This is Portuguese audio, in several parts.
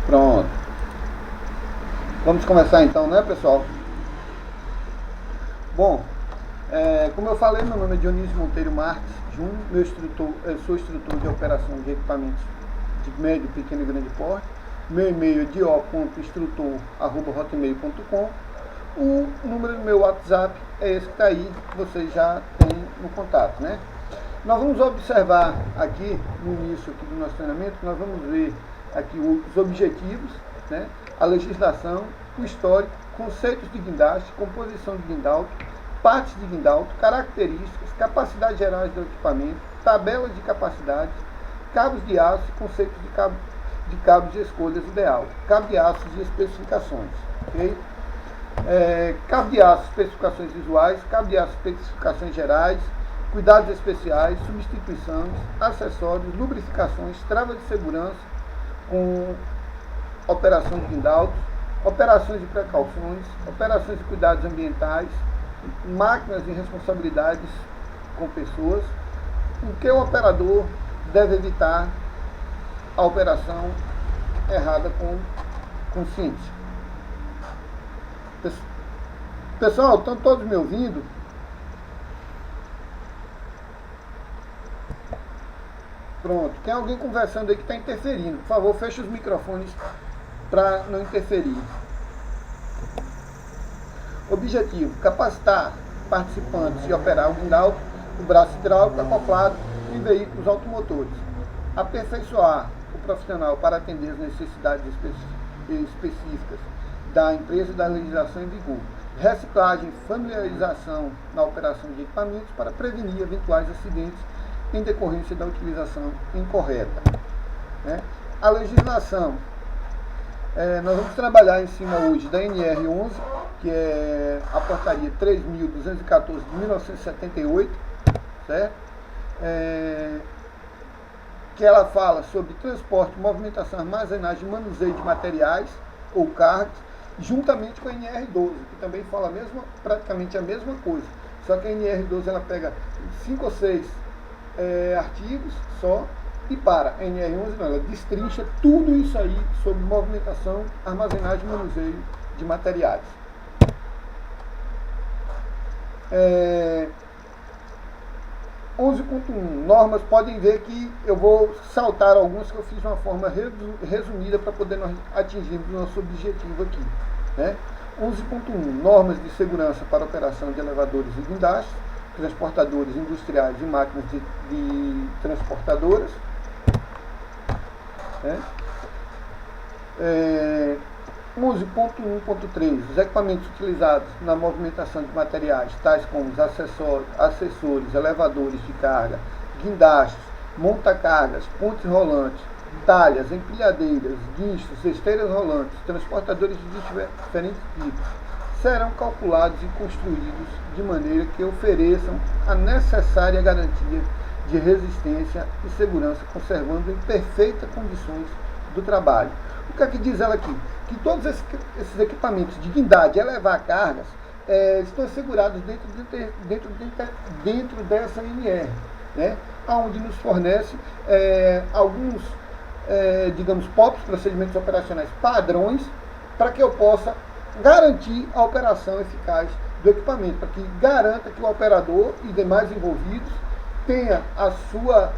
Pronto. Vamos começar então, né, pessoal? Bom, como eu falei, meu nome é Dionísio Monteiro Marques Júnior, eu sou instrutor de operação de equipamentos de médio, pequeno e grande porte. Meu e-mail é dio.instrutor@hotmail.com. O número do meu WhatsApp é esse que está aí, que vocês já têm no contato, né? Nós vamos observar aqui, no início aqui do nosso treinamento, nós vamos ver aqui os objetivos, né? A legislação, o histórico, conceitos de guindaste, composição de guindalto, partes de guindalto, características, capacidades gerais do equipamento, tabelas de capacidades, cabos de aço, conceitos de cabos de escolhas ideal, cabo de aço e especificações, ok? Cabo de aço, especificações visuais, cabo de aço, especificações gerais, cuidados especiais, substituições, acessórios, lubrificações, travas de segurança com operação de guindaltos, operações de precauções, operações de cuidados ambientais, máquinas de responsabilidades com pessoas, o que o operador deve evitar a operação errada com consciência. Pessoal, estão todos me ouvindo? Pronto. Tem alguém conversando aí que está interferindo. Por favor, feche os microfones para não interferir. Objetivo: capacitar participantes e operar o guindalto, o braço hidráulico acoplado em veículos automotores. Aperfeiçoar o profissional para atender as necessidades específicas da empresa e da legislação em vigor. Reciclagem e familiarização na operação de equipamentos para prevenir eventuais acidentes em decorrência da utilização incorreta, né? A legislação, nós vamos trabalhar em cima hoje da NR11, que é a portaria 3.214 de 1978, certo? Que ela fala sobre transporte, movimentação, armazenagem e manuseio de materiais ou cargas, juntamente com a NR12, que também fala praticamente a mesma coisa, só que a NR12 ela pega 5 ou 6 artigos só e para. A NR11 não, ela destrincha tudo isso aí sobre movimentação, armazenagem e manuseio de materiais. 11.1 normas. Podem ver que eu vou saltar algumas que eu fiz de uma forma resumida para poder nós atingirmos o nosso objetivo aqui, né? 11.1 normas de segurança para operação de elevadores e guindastes, transportadores industriais e máquinas de transportadoras, né? 11.1.3 os equipamentos utilizados na movimentação de materiais, tais como os acessórios, elevadores de carga, guindastes, montacargas, pontes rolantes, talhas, empilhadeiras, guinchos, esteiras rolantes, transportadores de diferentes tipos, serão calculados e construídos de maneira que ofereçam a necessária garantia de resistência e segurança, conservando em perfeitas condições do trabalho. O que é que diz ela aqui? Que todos esses equipamentos de guindar, elevar cargas, estão assegurados dentro dessa NR, né? Onde nos fornece alguns, digamos, POPs, procedimentos operacionais padrões, para que eu possa garantir a operação eficaz do equipamento, para que garanta que o operador e demais envolvidos tenha a sua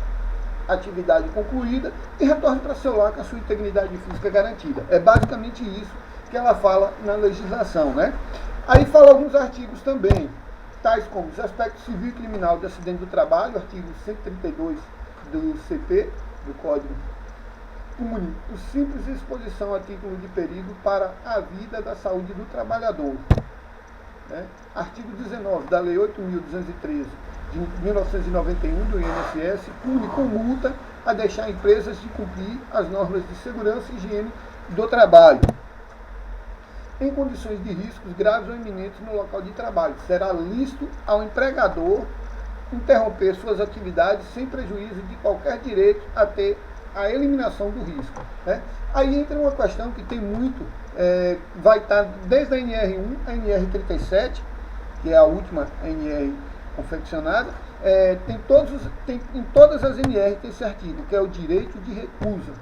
atividade concluída e retorne para seu lar com a sua integridade física garantida. É basicamente isso que ela fala na legislação, né? Aí fala alguns artigos também, tais como os aspectos civil e criminal de acidente do trabalho, artigo 132 do CP, do Código Pune por simples exposição a título de perigo para a vida da saúde do trabalhador, né? Artigo 19 da Lei 8.213 de 1991 do INSS pune com multa a deixar empresas de cumprir as normas de segurança e higiene do trabalho em condições de riscos graves ou iminentes no local de trabalho. Será lícito ao empregador interromper suas atividades sem prejuízo de qualquer direito a ter a eliminação do risco, né? Aí entra uma questão que tem muito, vai estar desde a NR1 a NR37, que é a última NR confeccionada, em todas as NR tem esse artigo, que é o direito de recusa.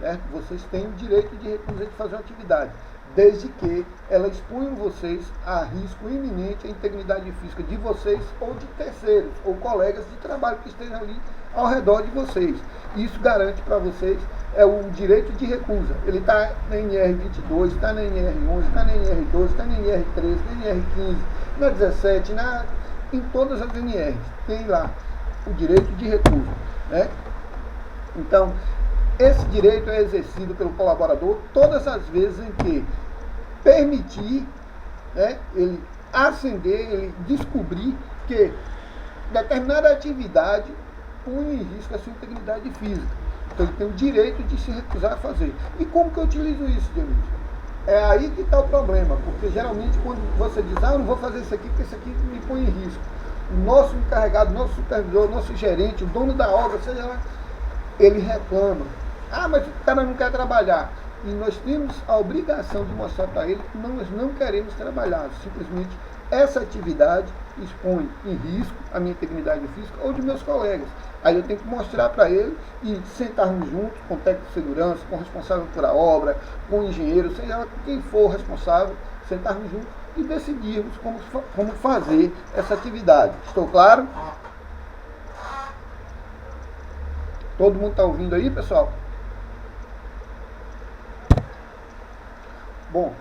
certo? Vocês têm o direito de recusa de fazer uma atividade, desde que ela exponha vocês a risco iminente à integridade física de vocês ou de terceiros, ou colegas de trabalho que estejam ali ao redor de vocês. Isso garante para vocês o direito de recusa. Ele está na NR 22, está na NR 11, está na NR 12, está na NR 13, na NR 15, na 17, em todas as NRs. Tem lá o direito de recusa, né? Então, esse direito é exercido pelo colaborador todas as vezes em que permitir, né, ele ascender, ele descobrir que determinada atividade põe em risco a sua integridade física. Então ele tem o direito de se recusar a fazer. E como que eu utilizo isso, Dionísio? É aí que está o problema, porque geralmente quando você diz, eu não vou fazer isso aqui porque isso aqui me põe em risco. O nosso encarregado, nosso supervisor, nosso gerente, o dono da obra, seja lá, ele reclama. Mas o cara não quer trabalhar. E nós temos a obrigação de mostrar para ele que nós não queremos trabalhar. Simplesmente essa atividade expõe em risco a minha integridade física ou de meus colegas. Aí eu tenho que mostrar para ele e sentarmos juntos com o técnico de segurança, com o responsável por a obra, com o engenheiro, seja lá quem for o responsável, sentarmos juntos e decidirmos como fazer essa atividade. Estou claro? Todo mundo está ouvindo aí, pessoal? Bom,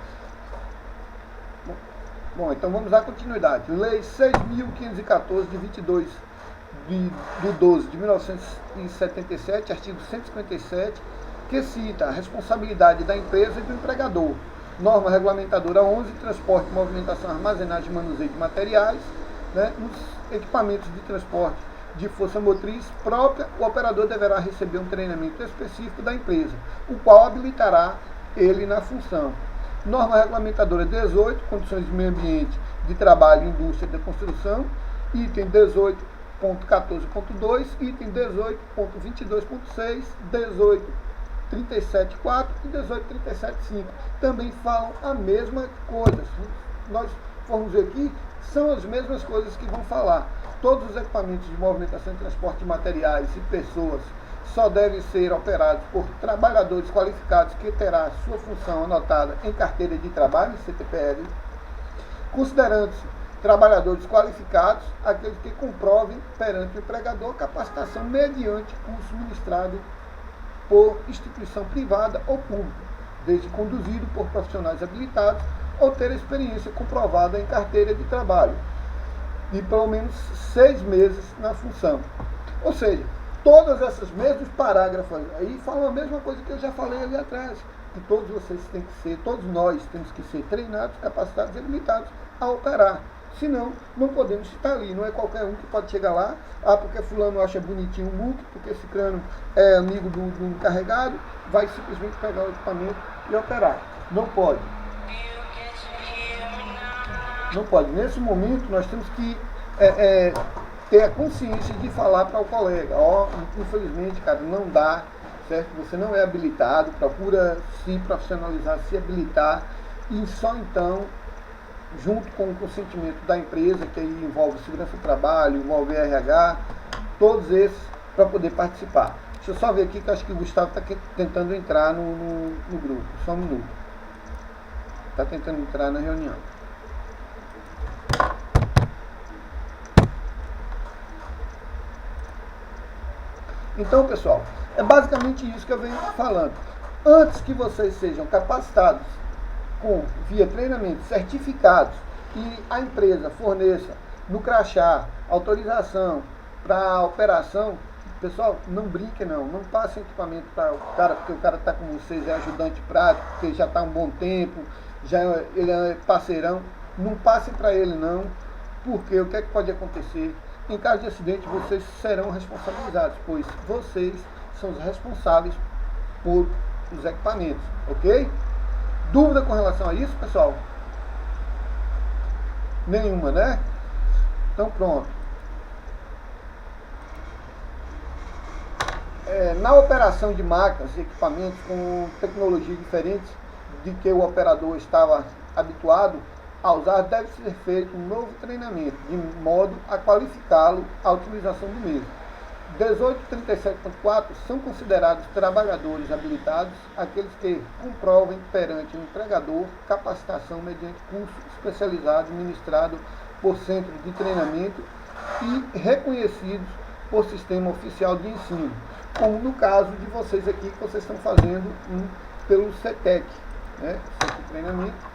então vamos dar continuidade. Lei 6.514, de 22 de 12 de 1977, artigo 157, que cita a responsabilidade da empresa e do empregador. Norma regulamentadora 11, transporte, movimentação, armazenagem e manuseio de materiais, né, nos equipamentos de transporte de força motriz própria, o operador deverá receber um treinamento específico da empresa, o qual habilitará ele na função. Norma regulamentadora 18, condições de meio ambiente de trabalho, indústria e de construção, item 18.14.2, item 18.22.6, 18.37.4 e 18.37.5. Também falam a mesma coisa. Se nós formos ver aqui, são as mesmas coisas que vão falar. Todos os equipamentos de movimentação e transporte de materiais e pessoas só devem ser operados por trabalhadores qualificados que terá sua função anotada em carteira de trabalho, CTPL, considerando-se trabalhadores qualificados aqueles que comprovem perante o empregador capacitação mediante curso ministrado por instituição privada ou pública, desde conduzido por profissionais habilitados ou ter experiência comprovada em carteira de trabalho e pelo menos 6 meses na função. Ou seja, todas essas mesmos parágrafos aí falam a mesma coisa que eu já falei ali atrás, que todos vocês têm que ser, todos nós temos que ser treinados, capacitados e habilitados a operar. Senão, não podemos estar ali. Não é qualquer um que pode chegar lá, porque fulano acha bonitinho o MOOC, porque esse crânio é amigo do encarregado, vai simplesmente pegar o equipamento e operar. Não pode. Não pode. Nesse momento, nós temos que ter a consciência de falar para o colega, infelizmente, cara, não dá, certo? Você não é habilitado, procura se profissionalizar, se habilitar, e só então, junto com o consentimento da empresa, que aí envolve segurança do trabalho, envolve RH, todos esses, para poder participar. Deixa eu só ver aqui, que acho que o Gustavo está tentando entrar no grupo, só um minuto. Está tentando entrar na reunião. Então, pessoal, é basicamente isso que eu venho falando. Antes que vocês sejam capacitados via treinamento, certificados, e a empresa forneça no crachá autorização para a operação, pessoal, não brinque não passem equipamento para o cara, porque o cara está com vocês, é ajudante prático, porque já está há um bom tempo, ele é parceirão, não passem para ele não, porque o que é que pode acontecer? Em caso de acidente, vocês serão responsabilizados, pois vocês são os responsáveis por os equipamentos, ok? Dúvida com relação a isso, pessoal? Nenhuma, né? Então, pronto. Na operação de máquinas e equipamentos com tecnologias diferentes de que o operador estava habituado a usar, deve ser feito um novo treinamento, de modo a qualificá-lo à utilização do mesmo. 1837.4 são considerados trabalhadores habilitados aqueles que comprovem perante o empregador capacitação mediante curso especializado ministrado por centros de treinamento e reconhecidos por sistema oficial de ensino, como no caso de vocês aqui, que vocês estão fazendo pelo CETEC, né? Centro de Treinamento,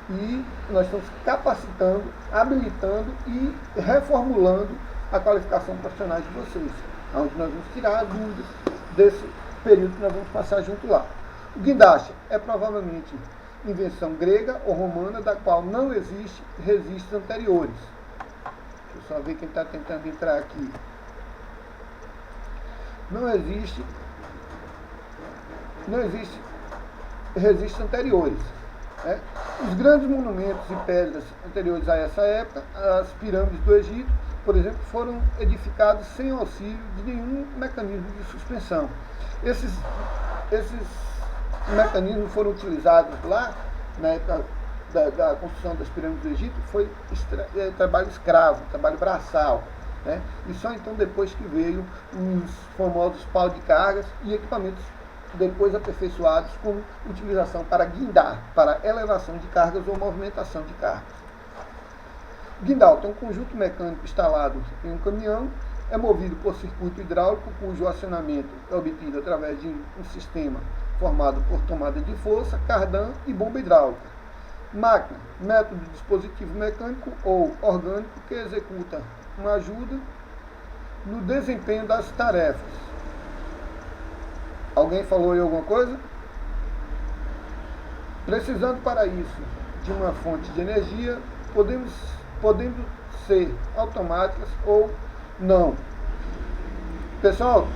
e nós estamos capacitando, habilitando e reformulando a qualificação profissional de vocês, onde nós vamos tirar dúvidas desse período que nós vamos passar junto lá. O guindaste é provavelmente invenção grega ou romana, da qual não existe registros anteriores. Deixa eu só ver quem está tentando entrar aqui. Não existe registros anteriores. Né? Os grandes monumentos e pedras anteriores a essa época, as pirâmides do Egito, por exemplo, foram edificados sem auxílio de nenhum mecanismo de suspensão. Esses mecanismos foram utilizados lá, na época da construção das pirâmides do Egito, foi trabalho escravo, trabalho braçal. Né? E só então depois que veio os famosos pau de cargas e equipamentos depois aperfeiçoados com utilização para guindar, para elevação de cargas ou movimentação de cargas. Guindal é um conjunto mecânico instalado em um caminhão, é movido por circuito hidráulico, cujo acionamento é obtido através de um sistema formado por tomada de força, cardan e bomba hidráulica. Máquina, método de dispositivo mecânico ou orgânico que executa uma ajuda no desempenho das tarefas. Alguém falou aí alguma coisa? Precisando para isso de uma fonte de energia, podendo ser automáticas ou não. Pessoal,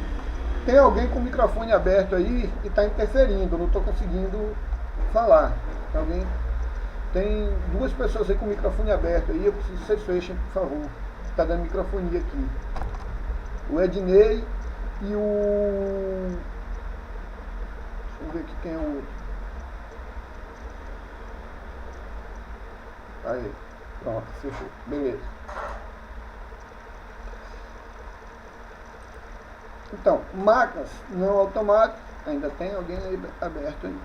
tem alguém com o microfone aberto aí e está interferindo, não estou conseguindo falar. Tem duas pessoas aí com o microfone aberto aí, eu preciso que vocês fechem, por favor. Está dando microfonia aqui. O Ednei e o... Deixa eu ver aqui quem é o outro. Aí, pronto, fechou. Beleza. Então, máquinas não automáticas. Ainda tem alguém aí aberto aí.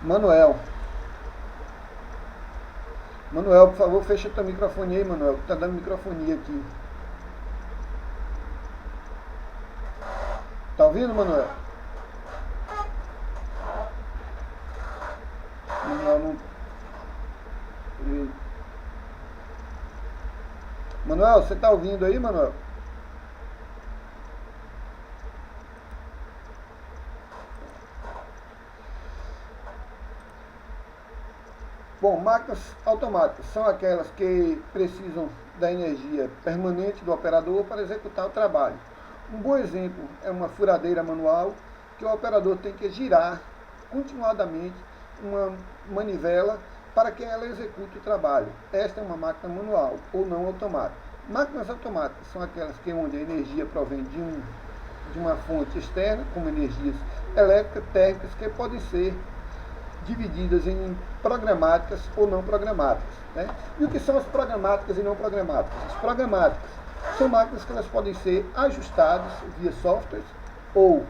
Manuel, por favor, fecha teu microfone aí, Manuel, que tá dando microfonia aqui. Tá ouvindo, Manuel? Manuel não... Manuel, você tá ouvindo aí, Manuel? Bom, máquinas automáticas são aquelas que precisam da energia permanente do operador para executar o trabalho. Um bom exemplo é uma furadeira manual, que o operador tem que girar continuadamente uma manivela para que ela execute o trabalho. Esta é uma máquina manual ou não automática. Máquinas automáticas são aquelas onde a energia provém de uma fonte externa, como energias elétricas, térmicas, que podem ser divididas em programáticas ou não programáticas. Né? E o que são as programáticas e não programáticas? As programáticas são máquinas que elas podem ser ajustadas via softwares ou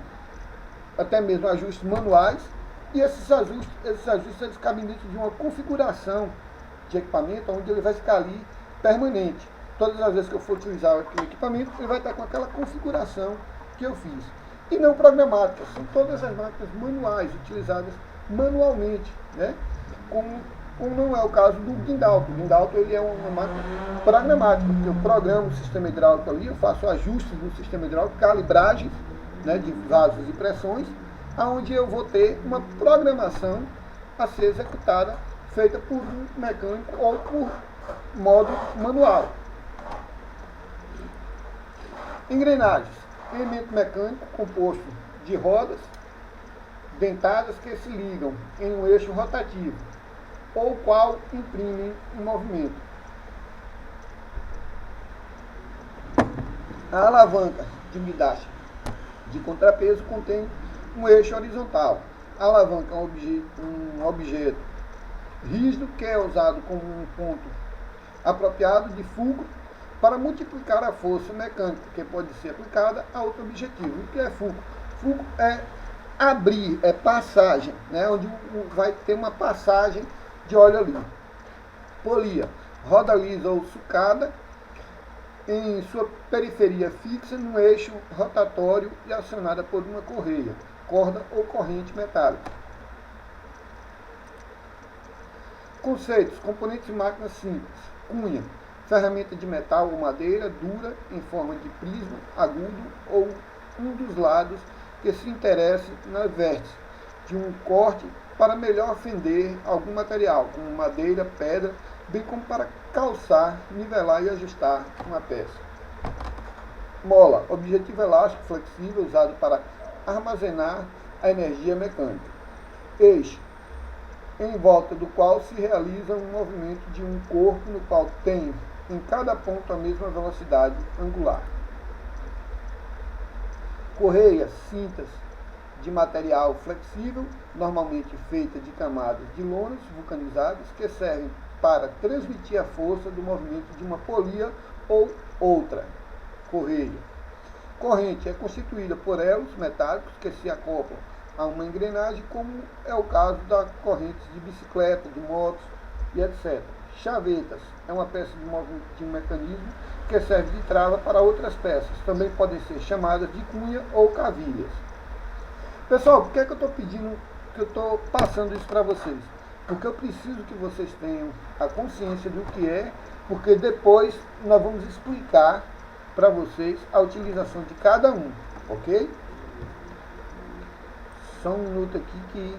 até mesmo ajustes manuais, e esses ajustes eles cabem dentro de uma configuração de equipamento onde ele vai ficar ali permanente. Todas as vezes que eu for utilizar aquele equipamento, ele vai estar com aquela configuração que eu fiz. E não programáticas, são todas as máquinas manuais utilizadas manualmente, né? Como não é o caso do guindalto. O guindalto ele é uma máquina programática, porque eu programo o sistema hidráulico ali, eu faço ajustes no sistema hidráulico, calibragens, né, de vasos e pressões, aonde eu vou ter uma programação a ser executada, feita por um mecânico ou por modo manual. Engrenagens, elemento mecânico composto de rodas dentadas que se ligam em um eixo rotativo, ou qual imprimem um movimento. A alavanca de guindaste de contrapeso contém um eixo horizontal. A alavanca é um objeto rígido que é usado como um ponto apropriado de fulcro para multiplicar a força mecânica que pode ser aplicada a outro objetivo. O que é fulcro? Fulcro é abrir, é passagem, né? Onde vai ter uma passagem de óleo ali. Polia, roda lisa ou sucada, em sua periferia fixa no eixo rotatório e acionada por uma correia, corda ou corrente metálica. Conceitos: componentes de máquina simples. Cunha, ferramenta de metal ou madeira dura em forma de prisma agudo ou um dos lados que se interesse na vértice de um corte para melhor fender algum material, como madeira, pedra, bem como para calçar, nivelar e ajustar uma peça. Mola, objetivo elástico flexível usado para armazenar a energia mecânica. Eixo, em volta do qual se realiza um movimento de um corpo no qual tem em cada ponto a mesma velocidade angular. Correias, cintas de material flexível, normalmente feita de camadas de lonas vulcanizadas, que servem para transmitir a força do movimento de uma polia ou outra correia. Corrente é constituída por elos metálicos que se acoplam a uma engrenagem, como é o caso da corrente de bicicleta, de motos e etc. Chavetas é uma peça de um mecanismo que serve de trava para outras peças. Também podem ser chamadas de cunha ou cavilhas. Pessoal, por que eu estou pedindo, que eu estou passando isso para vocês? Porque eu preciso que vocês tenham a consciência do que é, porque depois nós vamos explicar para vocês a utilização de cada um, ok? Só um minuto aqui que...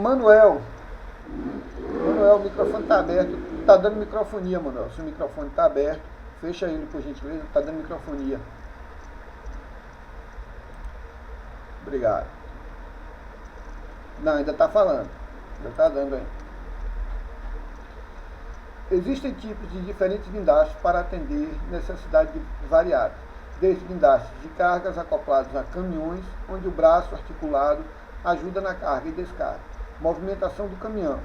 Manuel, o microfone está aberto. Está dando microfonia, Manuel. Se o microfone está aberto, fecha ele, por gentileza. Está dando microfonia. Obrigado. Não, ainda está falando. Ainda está dando aí. Existem tipos de diferentes guindastes para atender necessidades variadas, desde guindastes de cargas acoplados a caminhões, onde o braço articulado ajuda na carga e descarga, movimentação do caminhão,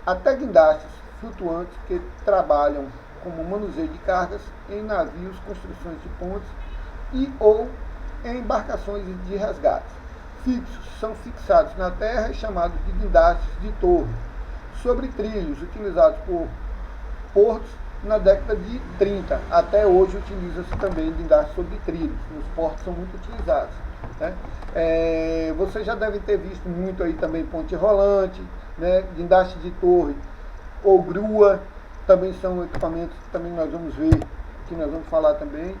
até guindastes flutuantes que trabalham como manuseio de cargas em navios, construções de pontes e ou em embarcações de resgate. Fixos são fixados na terra e chamados de guindastes de torre, sobre trilhos utilizados por portos na década de 30. Até hoje utiliza-se também guindastes sobre trilhos, nos portos são muito utilizados, né? Vocês já devem ter visto muito aí também ponte rolante, né? Guindaste de torre ou grua, também são equipamentos que também nós vamos ver, que nós vamos falar também,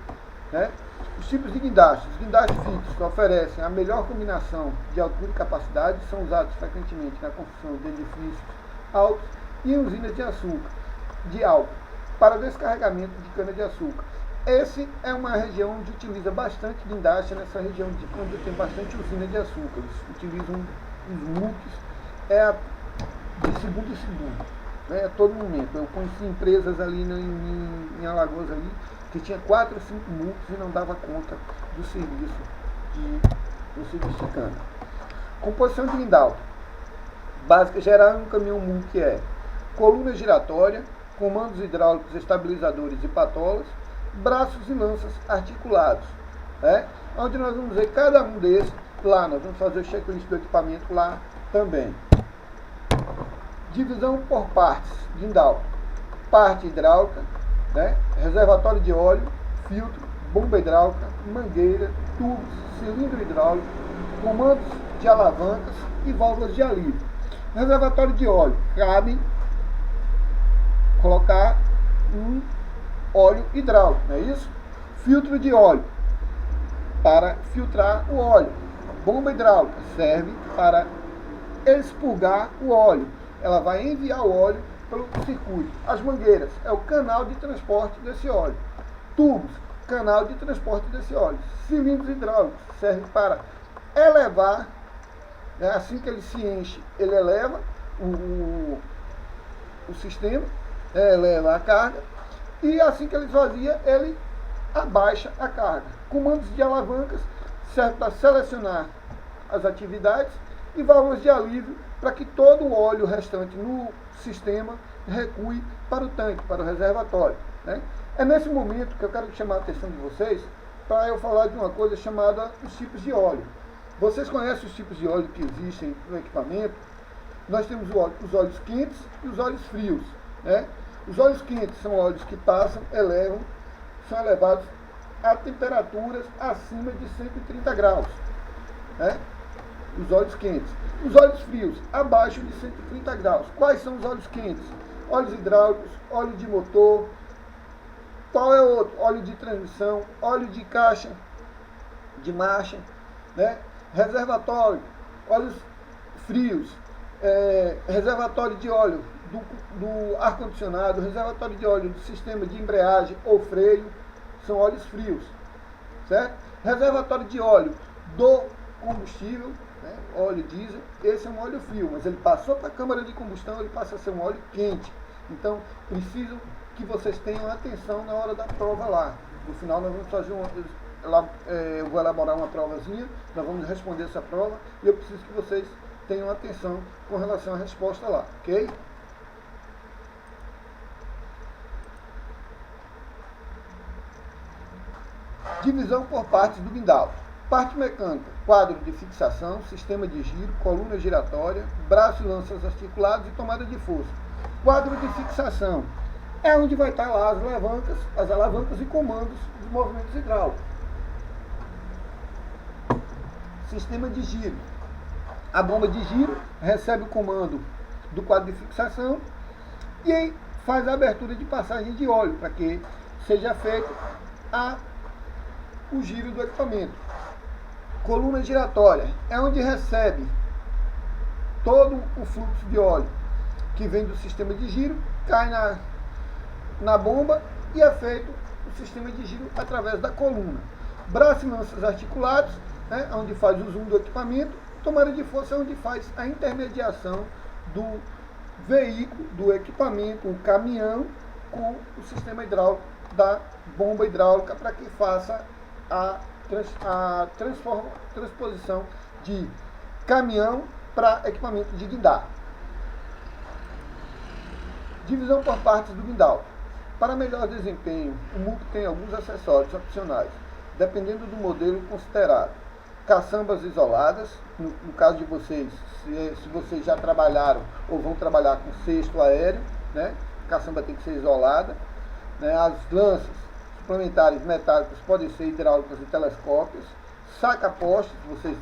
né? Os tipos de guindastes. Os guindastes fixos que oferecem a melhor combinação de altura e capacidade são usados frequentemente na construção de edifícios altos e em usinas de álcool, para descarregamento de cana-de-açúcar. Essa é uma região onde utiliza bastante guindaste, nessa região onde tem bastante usina de açúcar. Eles utilizam os muques de segundo em segundo, né, a todo momento. Eu conheci empresas ali em Alagoas ali, que tinha 4 ou 5 muques e não dava conta do serviço de cana. Composição de guindaste. Básica geral em um caminhão muque é coluna giratória, comandos hidráulicos, estabilizadores e patolas, braços e lanças articulados, né? Onde nós vamos ver cada um desses lá, nós vamos fazer o checklist do equipamento lá também. Divisão por partes, guindaste, parte hidráulica, né? Reservatório de óleo, filtro, bomba hidráulica, mangueira, tubos, cilindro hidráulico, comandos de alavancas e válvulas de alívio. Reservatório de óleo, cabe colocar um óleo hidráulico, não é isso? Filtro de óleo, para filtrar o óleo. Bomba hidráulica serve para expurgar o óleo. Ela vai enviar o óleo pelo circuito. As mangueiras é o canal de transporte desse óleo. Tubos, canal de transporte desse óleo. Cilindros hidráulicos servem para elevar, né, assim que ele se enche, ele eleva o sistema, eleva a carga, e assim que ele esvazia, ele abaixa a carga. Comandos de alavancas servem para selecionar as atividades, e válvulas de alívio para que todo o óleo restante no sistema recue para o tanque, para o reservatório, né? É nesse momento que eu quero chamar a atenção de vocês para eu falar de uma coisa chamada os tipos de óleo. Vocês conhecem os tipos de óleo que existem no equipamento? Nós temos os óleos quentes e os óleos frios, né? Os óleos quentes são óleos que são elevados a temperaturas acima de 130 graus, né? Os óleos quentes. Os óleos frios, abaixo de 130 graus. Quais são os óleos quentes? Óleos hidráulicos, óleo de motor, qual é o outro? Óleo de transmissão, óleo de caixa de marcha, né? Reservatório, óleos frios, reservatório de óleo do ar-condicionado, reservatório de óleo do sistema de embreagem ou freio, são óleos frios, certo? Reservatório de óleo do combustível, né? Óleo diesel, esse é um óleo frio, mas ele passou para a câmara de combustão, ele passa a ser um óleo quente. Então, preciso que vocês tenham atenção na hora da prova lá. No final, nós vamos fazer eu vou elaborar uma provazinha, nós vamos responder essa prova e eu preciso que vocês tenham atenção com relação à resposta lá, ok? Divisão por partes do guindaste. Parte mecânica, quadro de fixação, sistema de giro, coluna giratória, braço e lanças articulados e tomada de força. Quadro de fixação é onde vai estar lá as alavancas e comandos dos movimentos hidráulicos. Sistema de giro. A bomba de giro recebe o comando do quadro de fixação e aí faz a abertura de passagem de óleo para que seja feito o giro do equipamento. Coluna giratória é onde recebe todo o fluxo de óleo que vem do sistema de giro, cai na bomba e é feito o sistema de giro através da coluna. Braço e lanças articulados, né, onde faz o zoom do equipamento. Tomada de força é onde faz a intermediação do veículo, do equipamento, o caminhão, com o sistema hidráulico da bomba hidráulica para que faça a transposição de caminhão para equipamento de guindaste. Divisão por partes do guindaste. Para melhor desempenho, o MUC tem alguns acessórios opcionais, dependendo do modelo considerado. Caçambas isoladas, no caso de vocês, se vocês já trabalharam ou vão trabalhar com cesto aéreo, né? Caçamba tem que ser isolada. Né? As lanças suplementares metálicas podem ser hidráulicas e telescópios. Saca-postes, vocês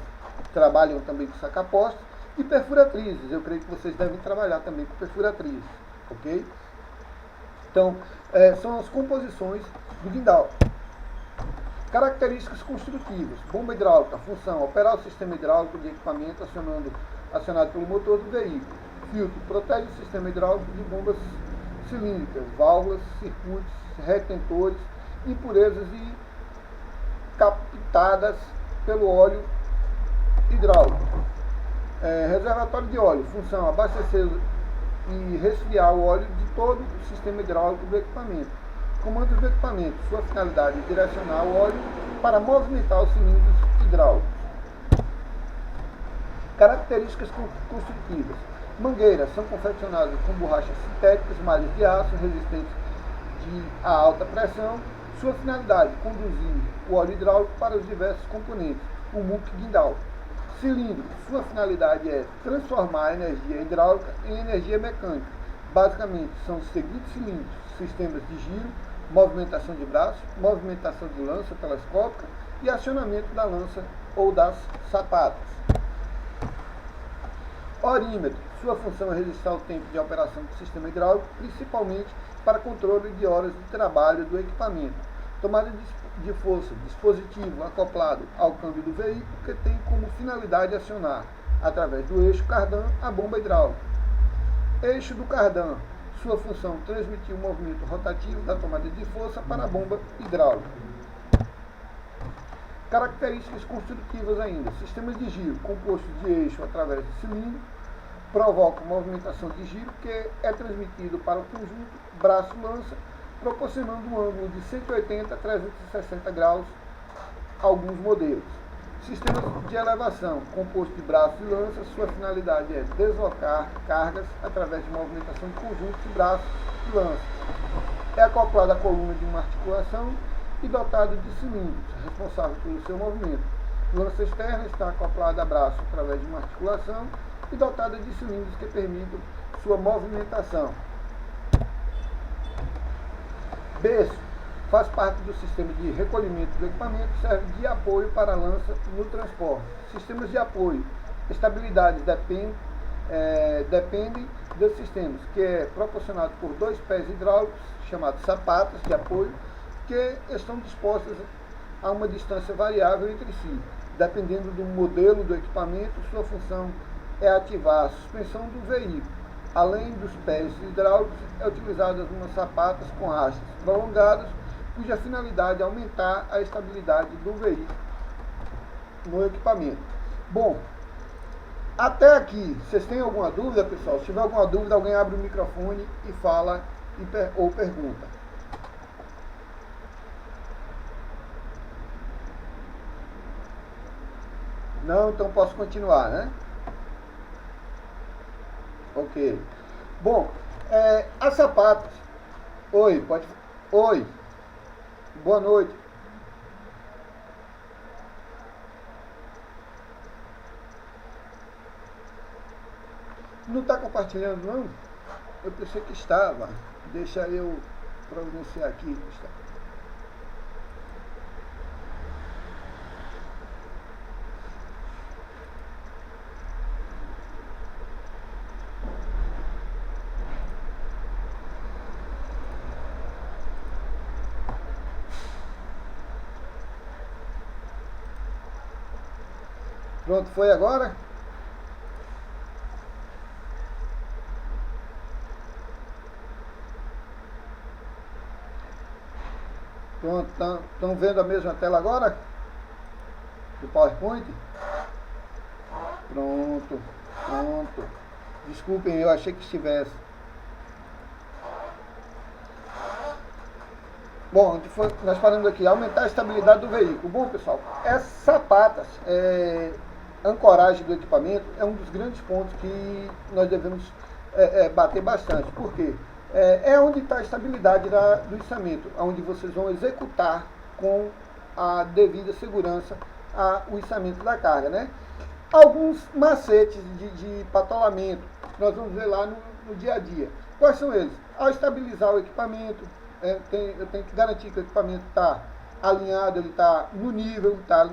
trabalham também com saca-postes. E perfuratrizes, eu creio que vocês devem trabalhar também com perfuratrizes, ok? Então, são as composições do guindaste. Características construtivas. Bomba hidráulica, função, operar o sistema hidráulico de equipamento acionado pelo motor do veículo. Filtro, protege o sistema hidráulico de bombas cilíndricas, válvulas, circuitos, retentores, impurezas e captadas pelo óleo hidráulico. Reservatório de óleo, função, abastecer e resfriar o óleo de todo o sistema hidráulico do equipamento. Comandos do equipamento, sua finalidade é direcionar o óleo para movimentar os cilindros hidráulicos. Características construtivas. Mangueiras são confeccionadas com borrachas sintéticas, malhas de aço resistentes a alta pressão. Sua finalidade, conduzir o óleo hidráulico para os diversos componentes. O MUC guindaste. Cilindro, sua finalidade é transformar a energia hidráulica em energia mecânica. Basicamente, são os seguintes cilindros: sistemas de giro, movimentação de braço, movimentação de lança telescópica e acionamento da lança ou das sapatas. Orímetro, sua função é registrar o tempo de operação do sistema hidráulico, principalmente para controle de horas de trabalho do equipamento. Tomada de força, dispositivo acoplado ao câmbio do veículo que tem como finalidade acionar, através do eixo cardan, a bomba hidráulica. Eixo do cardan, sua função transmitir o movimento rotativo da tomada de força para a bomba hidráulica. Características construtivas ainda. Sistemas de giro composto de eixo através do cilindro provoca movimentação de giro que é transmitido para o conjunto braço-lança, proporcionando um ângulo de 180 a 360 graus alguns modelos. Sistemas de elevação composto de braços e lanças, sua finalidade é deslocar cargas através de movimentação de conjuntos de braços e lanças. é acoplado à coluna de uma articulação e dotado de cilindros, responsável pelo seu movimento. Lança externa está acoplada a braço através de uma articulação e dotada de cilindros que permitem sua movimentação. Berço faz parte do sistema de recolhimento do equipamento, serve de apoio para a lança no transporte. Sistemas de apoio. Estabilidade dependem dos sistemas, que é proporcionado por dois pés hidráulicos, chamados sapatas de apoio, que estão dispostas a uma distância variável entre si. Dependendo do modelo do equipamento, sua função é ativar a suspensão do veículo. Além dos pés hidráulicos, é utilizadas umas sapatas com hastes prolongadas, cuja finalidade é aumentar a estabilidade do veículo no equipamento. Bom, até aqui, vocês têm alguma dúvida, pessoal? Se tiver alguma dúvida, alguém abre o microfone e fala ou pergunta. Não, então posso continuar, né? Ok. Bom, as sapatas. Oi, pode. Oi. Boa noite. Não está compartilhando, não? Eu pensei que estava. Deixa eu providenciar aqui. Está. Pronto, foi agora? Pronto, estão vendo a mesma tela agora? Do PowerPoint? Pronto, pronto. Desculpem, eu achei que estivesse. Bom, nós paramos aqui, aumentar a estabilidade do veículo. Bom, pessoal, essas sapatas, ancoragem do equipamento é um dos grandes pontos que nós devemos bater bastante. Por quê? É onde está a estabilidade do içamento, onde vocês vão executar com a devida segurança o içamento da carga, né? Alguns macetes de patolamento, nós vamos ver lá no dia a dia. Quais são eles? Ao estabilizar o equipamento, eu tenho que garantir que o equipamento está alinhado, ele está no nível, está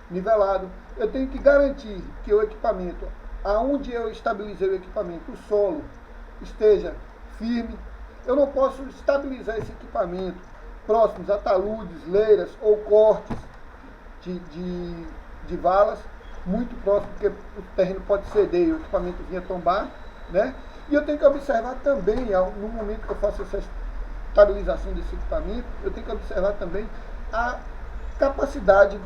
nivelado. Eu tenho que garantir que o equipamento, aonde eu estabilizei o equipamento, o solo esteja firme. Eu não posso estabilizar esse equipamento próximos a taludes, leiras ou cortes de valas, muito próximo, porque o terreno pode ceder e o equipamento vinha tombar, né? E eu tenho que observar também, no momento que eu faço essa estabilização desse equipamento, eu tenho que observar também a capacidade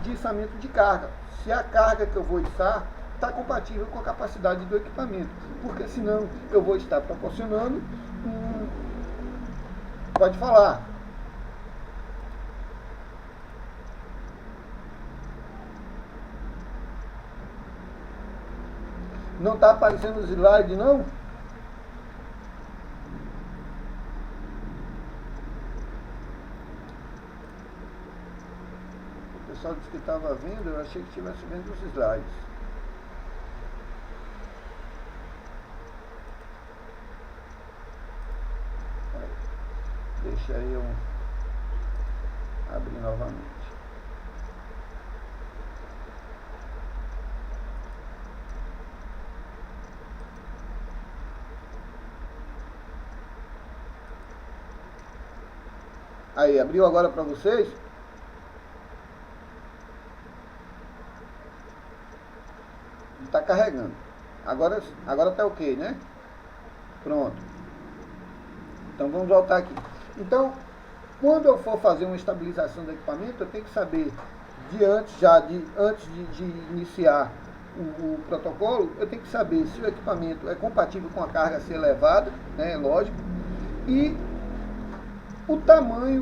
de içamento de carga. Se a carga que eu vou içar está compatível com a capacidade do equipamento, porque senão eu vou estar proporcionando pode falar. Não está aparecendo os slides, não? O pessoal disse que estava vendo, eu achei que estivesse vendo os slides. Deixa eu abrir novamente. Aí, abriu agora para vocês? Está carregando. Agora está ok, né? Pronto. Então vamos voltar aqui. Então, quando eu for fazer uma estabilização do equipamento, eu tenho que saber antes de iniciar o protocolo, eu tenho que saber se o equipamento é compatível com a carga a ser elevada, né, lógico, e o tamanho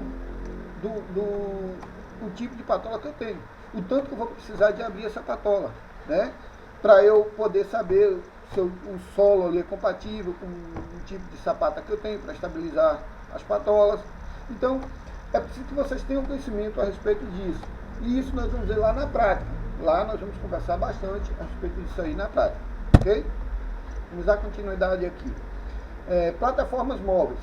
do tipo de patola que eu tenho, o tanto que eu vou precisar de abrir essa patola, né, para eu poder saber se o solo ali é compatível com o tipo de sapata que eu tenho para estabilizar as patolas. Então, é preciso que vocês tenham conhecimento a respeito disso. E isso nós vamos ver lá na prática. Lá nós vamos conversar bastante a respeito disso aí na prática. Ok? Vamos dar continuidade aqui. Plataformas móveis.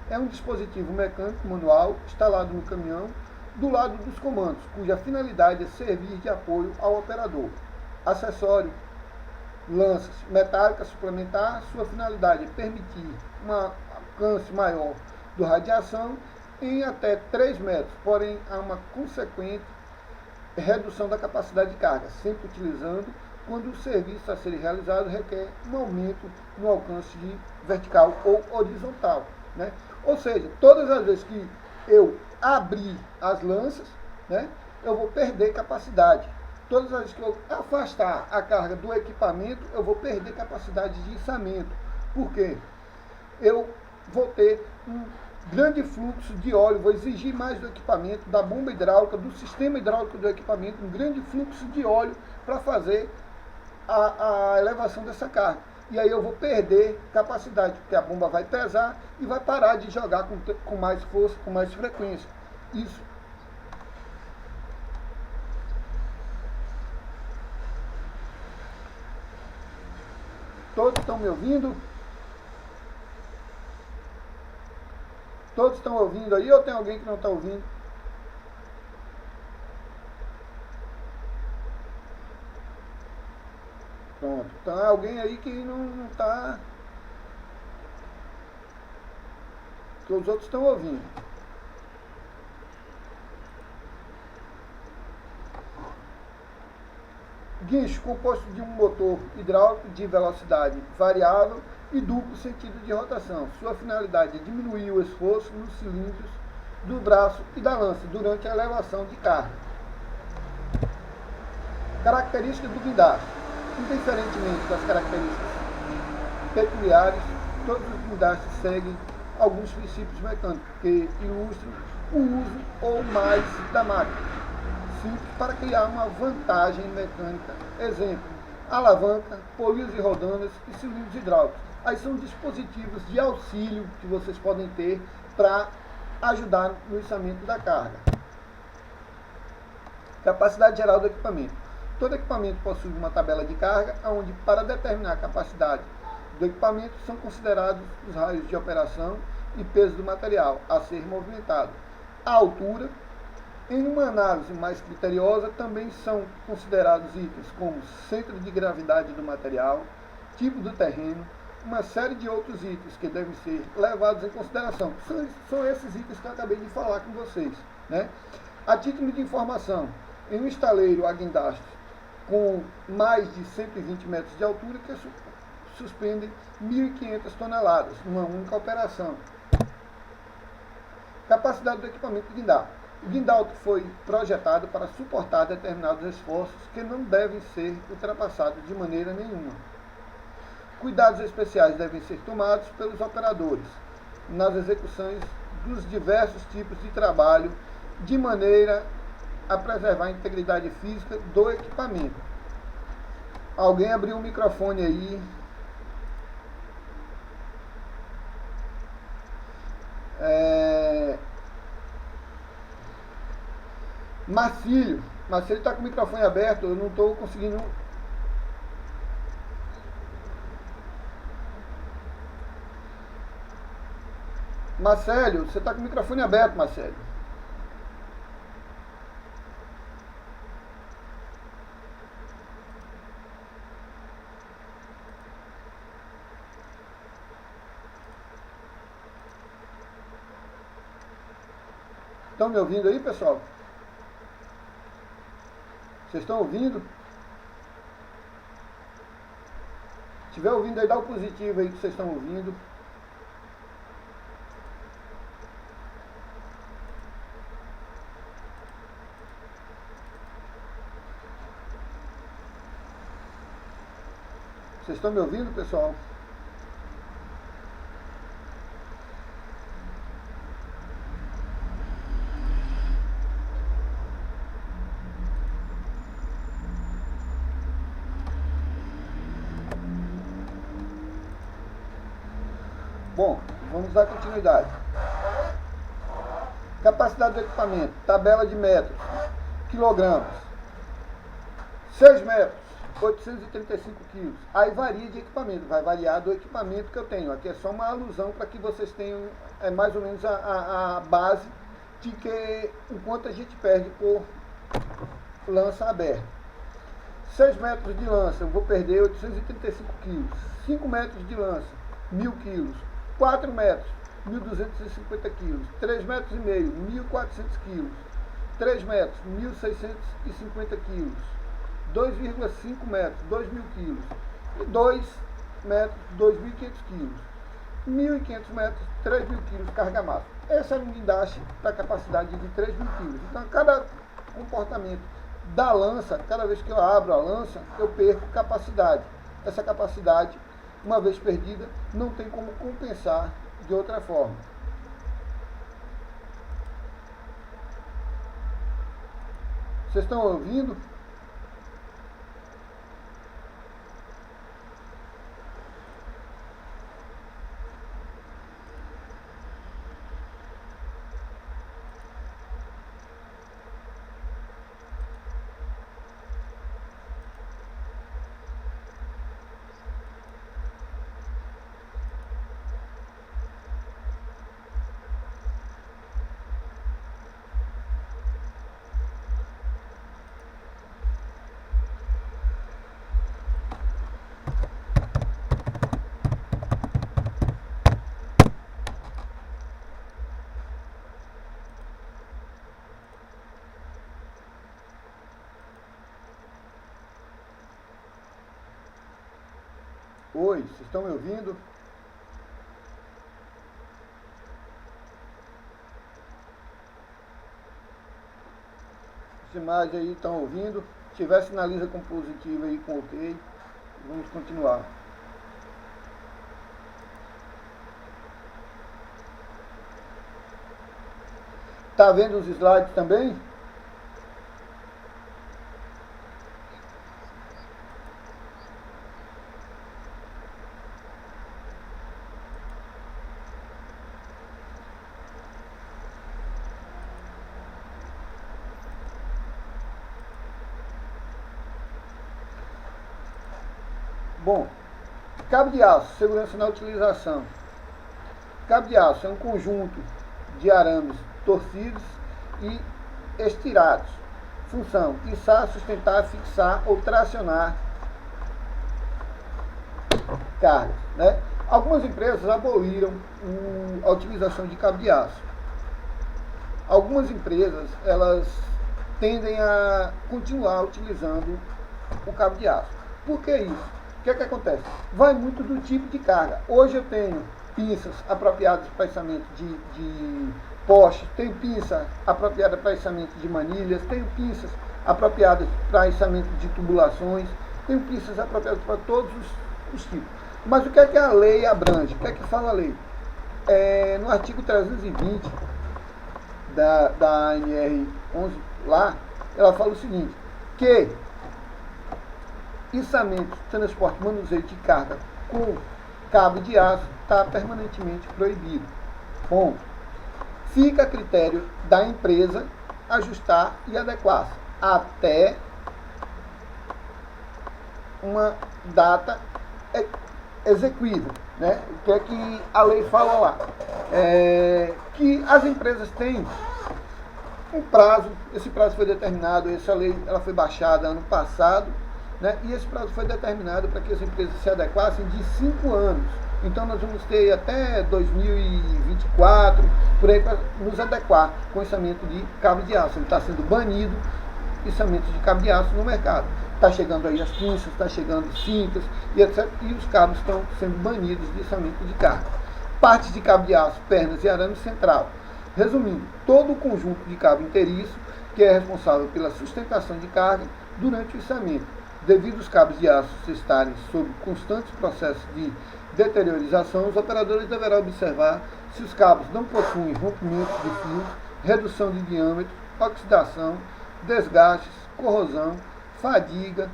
É um dispositivo mecânico manual instalado no caminhão do lado dos comandos, cuja finalidade é servir de apoio ao operador. Acessório, lanças metálicas suplementar, sua finalidade é permitir um alcance maior do radiação em até 3 metros, porém há uma consequente redução da capacidade de carga, sempre utilizando quando o serviço a ser realizado requer um aumento no alcance de vertical ou horizontal, né? Ou seja, todas as vezes que eu abrir as lanças, né, eu vou perder capacidade. Todas as vezes que eu afastar a carga do equipamento, eu vou perder capacidade de içamento. Por quê? Eu vou ter um grande fluxo de óleo, vou exigir mais do equipamento, da bomba hidráulica, do sistema hidráulico do equipamento, um grande fluxo de óleo para fazer a elevação dessa carga. E aí eu vou perder capacidade, porque a bomba vai pesar e vai parar de jogar com mais força, com mais frequência. Isso. Todos estão me ouvindo? Todos estão ouvindo aí ou tem alguém que não está ouvindo? Pronto. Então é alguém aí que não está... que os outros estão ouvindo. Guincho composto de um motor hidráulico de velocidade variável e duplo sentido de rotação. Sua finalidade é diminuir o esforço nos cilindros do braço e da lança durante a elevação de carga. Características do guindaste. Indiferentemente das características peculiares, todos os guindastes seguem alguns princípios mecânicos que ilustram o uso ou mais da máquina, simples para criar uma vantagem mecânica. Exemplo, alavanca, polias e rodanas e cilindros hidráulicos. Aí são dispositivos de auxílio que vocês podem ter para ajudar no içamento da carga. Capacidade geral do equipamento. Todo equipamento possui uma tabela de carga, onde para determinar a capacidade do equipamento são considerados os raios de operação e peso do material a ser movimentado. A altura. Em uma análise mais criteriosa, também são considerados itens como centro de gravidade do material, tipo do terreno, uma série de outros itens que devem ser levados em consideração. São esses itens que eu acabei de falar com vocês, né? A título de informação, em um estaleiro a guindaste com mais de 120 metros de altura que suspendem 1.500 toneladas numa única operação. Capacidade do equipamento de guindar. O guindalto foi projetado para suportar determinados esforços que não devem ser ultrapassados de maneira nenhuma. Cuidados especiais devem ser tomados pelos operadores nas execuções dos diversos tipos de trabalho, de maneira a preservar a integridade física do equipamento. Alguém abriu o microfone aí. Marcílio está com o microfone aberto, eu não estou conseguindo. Marcélio, você está com o microfone aberto, Marcélio. Estão me ouvindo aí, pessoal? Vocês estão ouvindo? Se estiver ouvindo aí, dá o positivo aí que vocês estão ouvindo. Vocês estão me ouvindo, pessoal? Bom, vamos dar continuidade. Capacidade do equipamento, tabela de metros, quilogramas. 6 metros, 835 quilos. Aí varia de equipamento, vai variar do equipamento que eu tenho. Aqui é só uma alusão para que vocês tenham mais ou menos a base de que o quanto a gente perde por lança aberta. 6 metros de lança, eu vou perder 835 quilos. 5 metros de lança, 1000 quilos. 4 metros, 1.250 quilos. 3 metros e meio, 1.400 quilos. 3 metros, 1.650 quilos. 2,5 metros, 2.000 quilos. E 2 metros, 2.500 quilos. 1.500 metros, 3.000 quilos carga máxima. Essa é um guindaste para capacidade de 3.000 quilos. Então, cada comportamento da lança, cada vez que eu abro a lança, eu perco capacidade. Essa capacidade, uma vez perdida, não tem como compensar de outra forma. Vocês estão ouvindo? Oi, vocês estão me ouvindo? Os demais aí estão ouvindo? Se tiver, sinaliza com positivo aí, com ok. Vamos continuar. Tá vendo os slides também? Bom, cabo de aço, segurança na utilização. Cabo de aço é um conjunto de arames torcidos e estirados. Função: içar, sustentar, fixar ou tracionar cargas, né? Algumas empresas aboliram a utilização de cabo de aço. Algumas empresas, elas tendem a continuar utilizando o cabo de aço. Por que isso? O que é que acontece? Vai muito do tipo de carga. Hoje eu tenho pinças apropriadas para içamento de postes, tenho pinça apropriada para içamento de manilhas, tenho pinças apropriadas para içamento de tubulações, tenho pinças apropriadas para todos os tipos. Mas o que é que a lei abrange? O que é que fala a lei? No artigo 320 da ANR 11, lá, ela fala o seguinte, que içamento, transporte, manuseio de carga com cabo de aço está permanentemente proibido. Ponto. Fica a critério da empresa ajustar e adequar até uma data execuível, né? O que é que a lei fala lá? Que as empresas têm um prazo, esse prazo foi determinado, essa lei ela foi baixada ano passado, né? E esse prazo foi determinado para que as empresas se adequassem de 5 anos. Então nós vamos ter até 2024, por aí, para nos adequar com o içamento de cabo de aço. Ele está sendo banido, içamento de cabo de aço no mercado. Está chegando aí as pinças, está chegando cintas e etc. E os cabos estão sendo banidos de içamento de carga. Partes de cabo de aço, pernas e arame central. Resumindo, todo o conjunto de cabo inteiriço que é responsável pela sustentação de carga durante o içamento. Devido os cabos de aço estarem sob constantes processos de deteriorização, os operadores deverão observar se os cabos não possuem rompimento de fios, redução de diâmetro, oxidação, desgastes, corrosão, fadiga,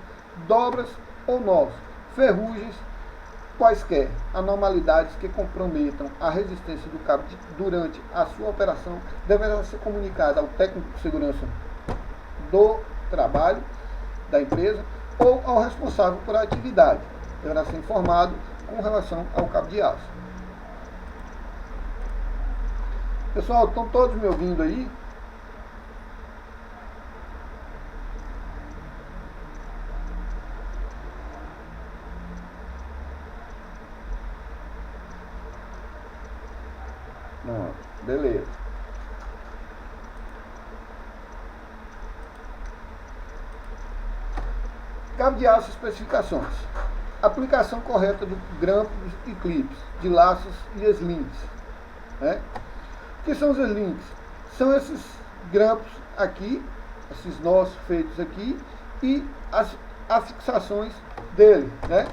dobras ou nós, ferrugens, quaisquer anormalidades que comprometam a resistência do cabo durante a sua operação deverá ser comunicada ao técnico de segurança do trabalho da empresa ou ao responsável por a atividade. Deverá ser informado com relação ao cabo de aço. Pessoal, estão todos me ouvindo aí? Não, beleza. Cabo de aço, especificações. Aplicação correta do grampos e clipes, de laços e slinks. Né? O que são os slinks? São esses grampos aqui, esses nós feitos aqui, e as fixações dele. Né?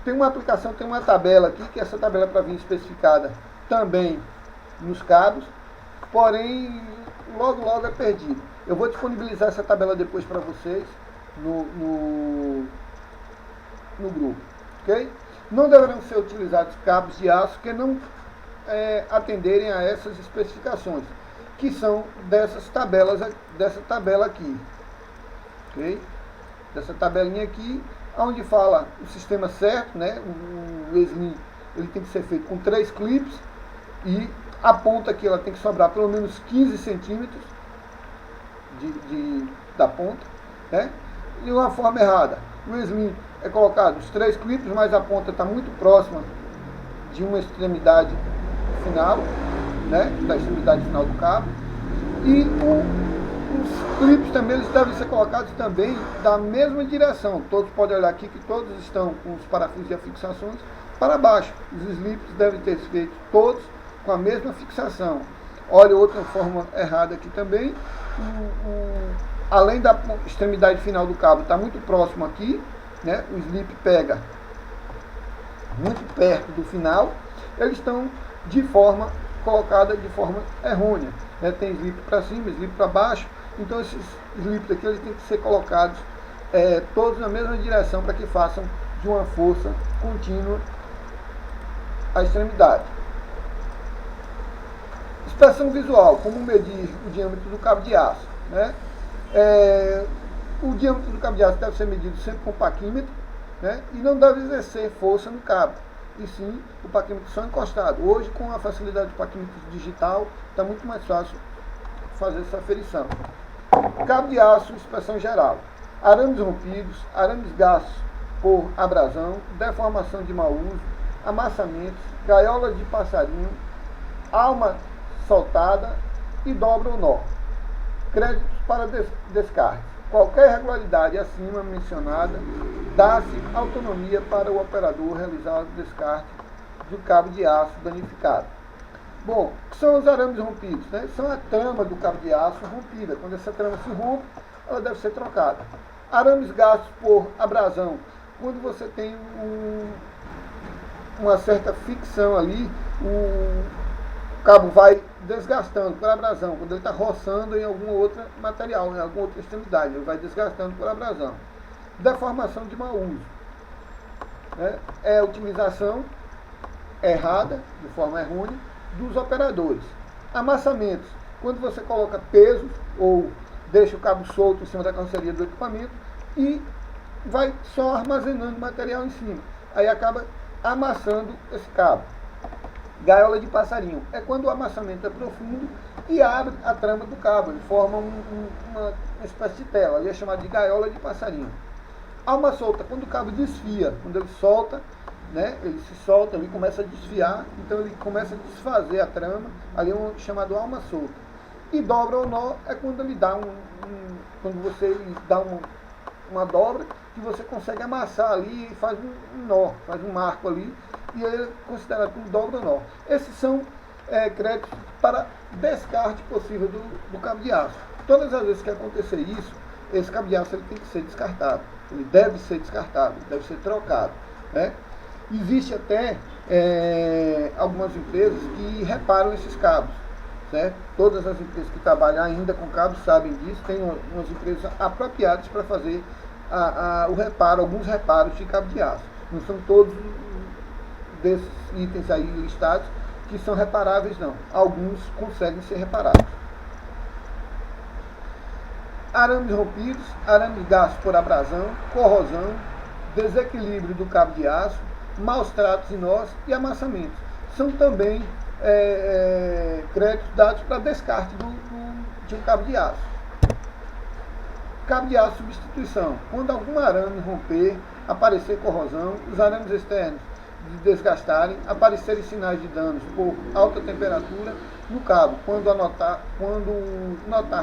Tem uma aplicação, tem uma tabela aqui, que essa tabela é para vir especificada também nos cabos, porém logo é perdido. Eu vou disponibilizar essa tabela depois para vocês no grupo, ok? Não deverão ser utilizados cabos de aço que não atenderem a essas especificações, que são dessa tabela aqui, ok? Dessa tabelinha aqui, onde fala o sistema certo, né? O slim, ele tem que ser feito com 3 clips e a ponta aqui ela tem que sobrar pelo menos 15 centímetros da ponta, né? De uma forma errada, o slim é colocado os 3 clipes, mas a ponta está muito próxima de uma extremidade final, né? Da extremidade final do cabo. E os clipes também eles devem ser colocados também da mesma direção. Todos podem olhar aqui que todos estão com os parafusos e as fixações para baixo. Os slips devem ter feito todos com a mesma fixação. Olha outra forma errada aqui também. Além da extremidade final do cabo, está muito próximo aqui, né? O slip pega muito perto do final. Eles estão colocada de forma errônea. Né? Tem slip para cima, slip para baixo. Então esses slips aqui eles têm que ser colocados todos na mesma direção para que façam de uma força contínua a extremidade. Inspeção visual, como medir o diâmetro do cabo de aço. Né? O diâmetro do cabo de aço deve ser medido sempre com paquímetro, né? E não deve exercer força no cabo, e sim o paquímetro só encostado. Hoje, com a facilidade do paquímetro digital, está muito mais fácil fazer essa aferição. Cabo de aço, inspeção geral. Arames rompidos, arames gastos por abrasão, deformação de mau uso, amassamentos, gaiolas de passarinho, alma soltada e dobra ou nó. Créditos para descarte. Qualquer irregularidade acima mencionada, dá-se autonomia para o operador realizar o descarte do cabo de aço danificado. Bom, o que são os arames rompidos? Né? São a trama do cabo de aço rompida. Quando essa trama se rompe, ela deve ser trocada. Arames gastos por abrasão. Quando você tem uma certa ficção ali, o cabo vai desgastando por abrasão, quando ele está roçando em algum outro material, em alguma outra extremidade, ele vai desgastando por abrasão. Deformação de mau uso. Né? É a utilização errada, de forma errônea, dos operadores. Amassamentos. Quando você coloca pesos ou deixa o cabo solto em cima da carroceria do equipamento e vai só armazenando material em cima. Aí acaba amassando esse cabo. Gaiola de passarinho. É quando o amassamento é profundo e abre a trama do cabo. Ele forma uma espécie de tela. Ali é chamado de gaiola de passarinho. Alma solta. Quando o cabo desfia. Quando ele solta, né, ele se solta, ele começa a desfiar. Então ele começa a desfazer a trama. Ali é chamado alma solta. E dobra ou nó é quando ele dá quando você dá uma dobra que você consegue amassar ali e faz um nó, faz um marco ali, e ele é considerado como dobra ou nó. Esses são créditos para descarte possível do cabo de aço. Todas as vezes que acontecer isso, esse cabo de aço ele tem que ser descartado. Ele deve ser descartado, deve ser trocado. Né? Existe até algumas empresas que reparam esses cabos. Certo? Todas as empresas que trabalham ainda com cabos sabem disso. Tem umas empresas apropriadas para fazer o reparo, alguns reparos de cabo de aço. Não são todos desses itens aí listados que são reparáveis, não. Alguns conseguem ser reparados. Arames rompidos, arames gastos por abrasão, corrosão, desequilíbrio do cabo de aço, maus tratos em nós e amassamentos. São também créditos dados para descarte de um cabo de aço. Cabo de aço substituição. Quando algum arame romper, aparecer corrosão, os arames externos desgastarem, aparecerem sinais de danos por alta temperatura no cabo, quando notar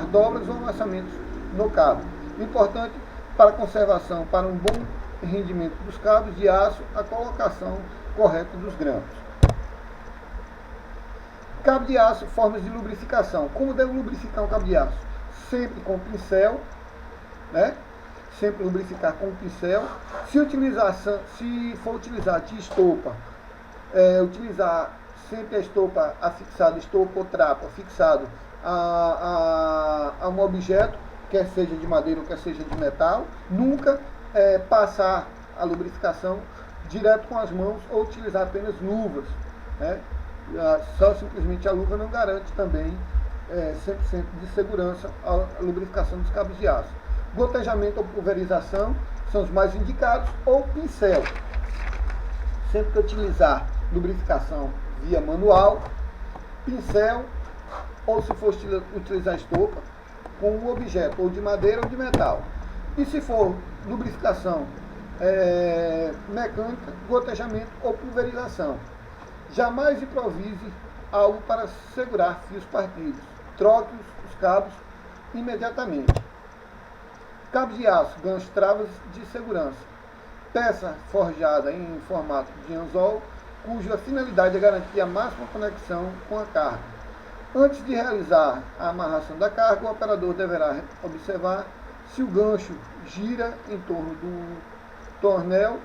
dobras ou amassamentos no cabo. Importante para a conservação, para um bom rendimento dos cabos de aço, a colocação correta dos grampos. Cabo de aço, formas de lubrificação. Como devo lubrificar um cabo de aço? Sempre com pincel, né? Sempre lubrificar com pincel. Se for utilizar de estopa, utilizar sempre a estopa afixada, estopa ou trapo afixado a um objeto, quer seja de madeira ou quer seja de metal. Nunca passar a lubrificação direto com as mãos ou utilizar apenas luvas, né? Só simplesmente a luva não garante também 100% de segurança a lubrificação dos cabos de aço. Gotejamento ou pulverização são os mais indicados, ou pincel. Sempre que utilizar lubrificação via manual, pincel, ou se for utilizar estopa, com um objeto ou de madeira ou de metal. E se for lubrificação mecânica, gotejamento ou pulverização. Jamais improvise algo para segurar fios partidos. Troque os cabos imediatamente. Cabos de aço, ganchos, travas de segurança. Peça forjada em formato de anzol, cuja finalidade é garantir a máxima conexão com a carga. Antes de realizar a amarração da carga, o operador deverá observar se o gancho gira em torno do tornel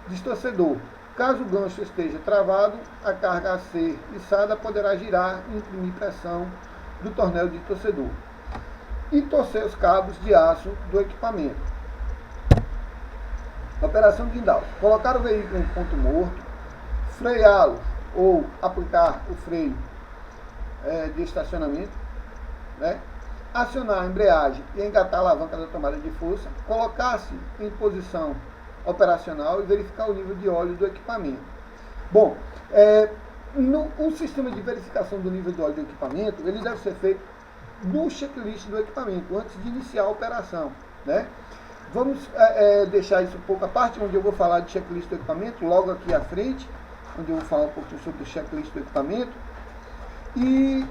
distorcedor. Caso o gancho esteja travado, a carga a ser içada poderá girar e imprimir pressão do tornel de torcedor. E torcer os cabos de aço do equipamento. Operação guindaste. Colocar o veículo em ponto morto, freá-lo ou aplicar o freio de estacionamento, né? Acionar a embreagem e engatar a alavanca da tomada de força, colocar-se em posição operacional e verificar o nível de óleo do equipamento. Bom, o sistema de verificação do nível de óleo do equipamento, ele deve ser feito no checklist do equipamento, antes de iniciar a operação, né? Vamos deixar isso um pouco, a parte onde eu vou falar de checklist do equipamento, logo aqui à frente, onde eu vou falar um pouquinho sobre o checklist do equipamento, e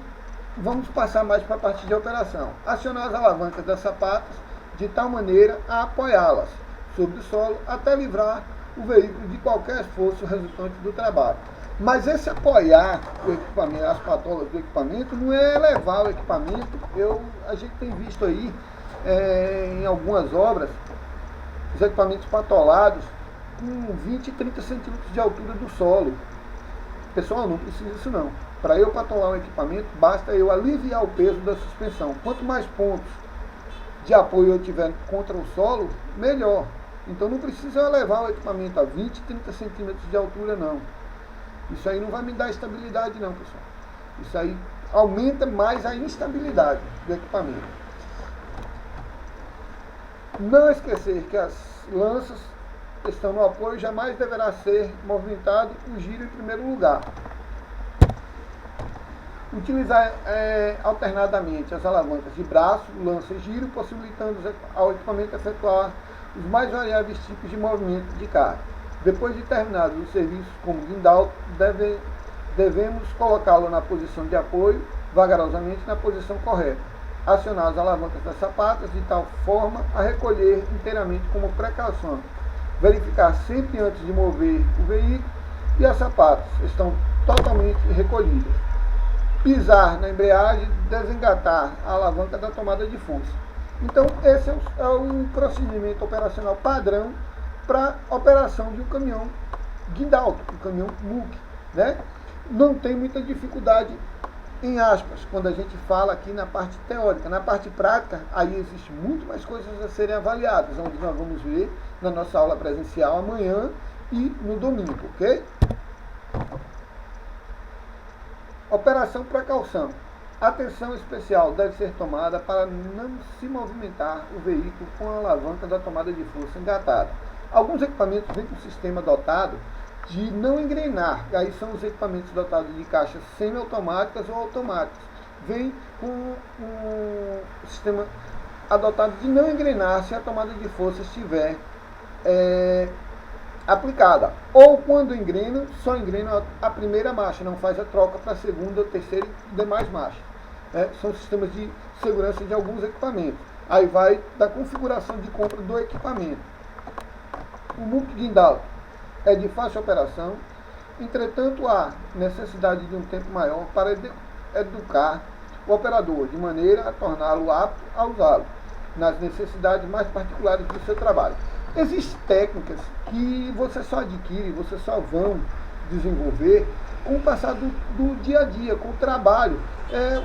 vamos passar mais para a parte de operação. Acionar as alavancas das sapatas de tal maneira a apoiá-las sobre o solo até livrar o veículo de qualquer esforço resultante do trabalho. Mas esse apoiar o equipamento, as patolas do equipamento, não é elevar o equipamento. A gente tem visto aí em algumas obras os equipamentos patolados com 20 e 30 centímetros de altura do solo. Pessoal, não precisa disso não. Para eu patolar um equipamento, basta eu aliviar o peso da suspensão. Quanto mais pontos de apoio eu tiver contra o solo, melhor. Então não precisa elevar o equipamento a 20, 30 centímetros de altura, não. Isso aí não vai me dar estabilidade, não, pessoal. Isso aí aumenta mais a instabilidade do equipamento. Não esquecer que as lanças que estão no apoio jamais deverá ser movimentado o giro em primeiro lugar. Utilizar alternadamente as alavancas de braço, lança e giro, possibilitando ao equipamento efetuar os mais variáveis tipos de movimento de carga. Depois de terminado o serviço como guindalto, devemos colocá-lo na posição de apoio, vagarosamente na posição correta. Acionar as alavancas das sapatas de tal forma a recolher inteiramente como precaução. Verificar sempre antes de mover o veículo e as sapatas estão totalmente recolhidas. Pisar na embreagem, desengatar a alavanca da tomada de força. Então, esse é o procedimento operacional padrão para a operação de um caminhão guindalto, um caminhão MUC, né? Não tem muita dificuldade, em aspas, quando a gente fala aqui na parte teórica. Na parte prática, aí existe muito mais coisas a serem avaliadas, onde nós vamos ver na nossa aula presencial amanhã e no domingo, ok? Operação precaução. Atenção especial deve ser tomada para não se movimentar o veículo com a alavanca da tomada de força engatada. Alguns equipamentos vêm com o sistema dotado de não engrenar. Aí são os equipamentos dotados de caixas semiautomáticas ou automáticas. Vem com um sistema adotado de não engrenar se a tomada de força estiver aplicada. Ou quando engrena, só engrena a primeira marcha, não faz a troca para a segunda, terceira e demais marchas. São sistemas de segurança de alguns equipamentos. Aí vai da configuração de compra do equipamento. O MUC guindalte é de fácil operação, entretanto há necessidade de um tempo maior para educar o operador, de maneira a torná-lo apto a usá-lo, nas necessidades mais particulares do seu trabalho. Existem técnicas que você só adquire, você só vão desenvolver com o passar do dia a dia, com o trabalho.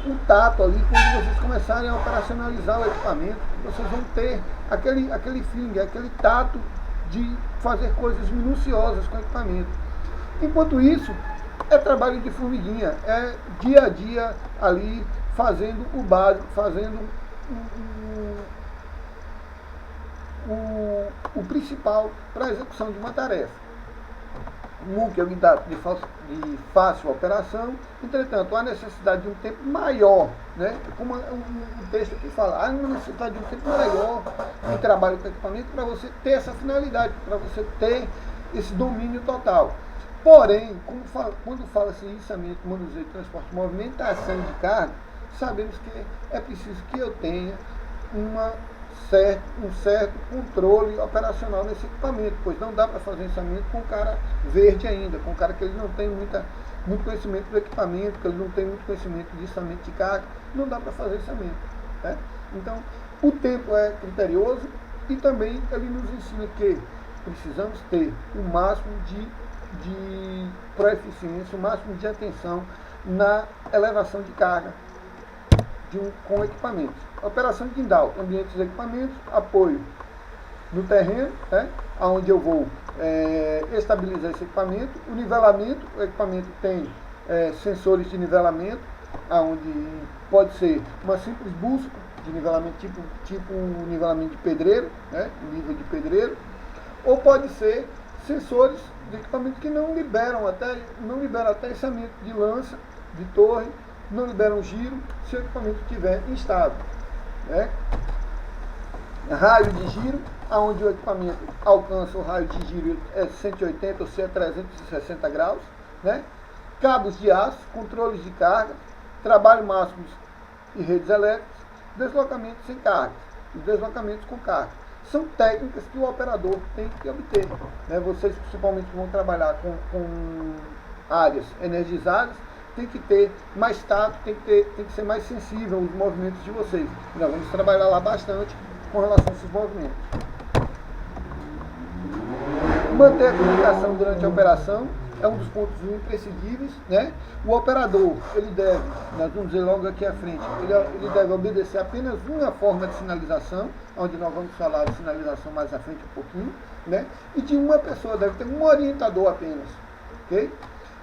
O tato ali, quando vocês começarem a operacionalizar o equipamento, vocês vão ter aquele feeling, aquele tato de fazer coisas minuciosas com o equipamento. Enquanto isso, é trabalho de formiguinha, é dia a dia ali, fazendo o básico, fazendo o principal para a execução de uma tarefa. O MUC é o guindalte de fácil operação, entretanto, há necessidade de um tempo maior, né? Como um texto que fala, há uma necessidade de um tempo maior de trabalho com equipamento para você ter essa finalidade, para você ter esse domínio total. Porém, quando fala-se em içamento, manuseio, transporte, movimentação de carga, sabemos que é preciso que eu tenha um certo controle operacional nesse equipamento, pois não dá para fazer içamento com o cara verde ainda, com o cara que ele não tem muito conhecimento do equipamento, que ele não tem muito conhecimento de içamento de carga, não dá para fazer içamento. Né? Então, o tempo é criterioso e também ele nos ensina que precisamos ter o máximo de proeficiência, o máximo de atenção na elevação de carga com equipamentos. Operação de guindalte, ambientes e equipamentos, apoio no terreno, onde eu vou estabilizar esse equipamento. O nivelamento, o equipamento tem sensores de nivelamento, onde pode ser uma simples bússola de nivelamento, tipo um nivelamento de pedreiro, nível de pedreiro, ou pode ser sensores de equipamento que não liberam até içamento de lança, de torre, não liberam giro se o equipamento estiver instável. Raio de giro, onde o equipamento alcança o raio de giro 180 ou 360 graus. Cabos de aço, controles de carga, trabalho máximos e redes elétricas, deslocamentos sem carga e deslocamentos com carga. São técnicas que o operador tem que obter. Vocês, principalmente, que vão trabalhar com áreas energizadas, tem que ter mais tato, tem que ser mais sensível aos movimentos de vocês. Nós vamos trabalhar lá bastante com relação a esses movimentos. Manter a comunicação durante a operação é um dos pontos imprescindíveis. O operador, nós vamos ver logo aqui à frente, ele deve obedecer apenas uma forma de sinalização, onde nós vamos falar de sinalização mais à frente um pouquinho, e de uma pessoa, deve ter um orientador apenas. Ok?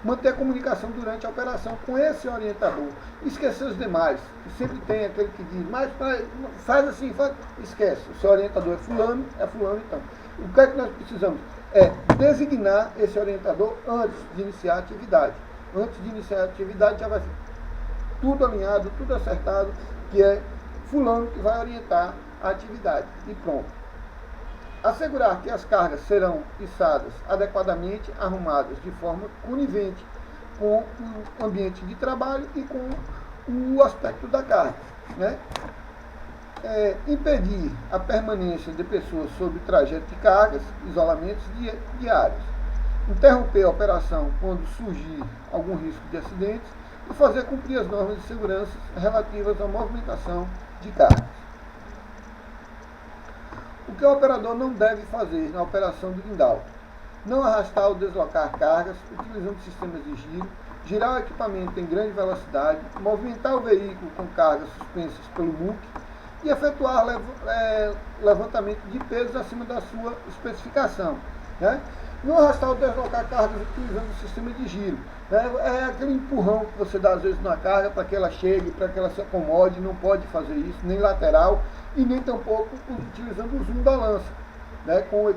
Manter a comunicação durante a operação com esse orientador. Esquecer os demais. Sempre tem aquele que diz, mas faz assim, esquece. O seu orientador é fulano então. O que é que nós precisamos? Designar esse orientador antes de iniciar a atividade. Antes de iniciar a atividade já vai ser tudo alinhado, tudo acertado, que é fulano que vai orientar a atividade. E pronto. Assegurar que as cargas serão içadas adequadamente arrumadas de forma conivente com o ambiente de trabalho e com o aspecto da carga. Impedir a permanência de pessoas sobre o trajeto de cargas, isolamentos diários. Interromper a operação quando surgir algum risco de acidentes e fazer cumprir as normas de segurança relativas à movimentação de cargas. O que o operador não deve fazer na operação de guindalte? Não arrastar ou deslocar cargas utilizando sistemas de giro, girar o equipamento em grande velocidade, movimentar o veículo com cargas suspensas pelo MUC e efetuar levantamento de pesos acima da sua especificação. No arrastar ou deslocar cargas utilizando o sistema de giro. É aquele empurrão que você dá às vezes na carga para que ela chegue, para que ela se acomode, não pode fazer isso, nem lateral e nem tampouco utilizando o zoom da lança. Com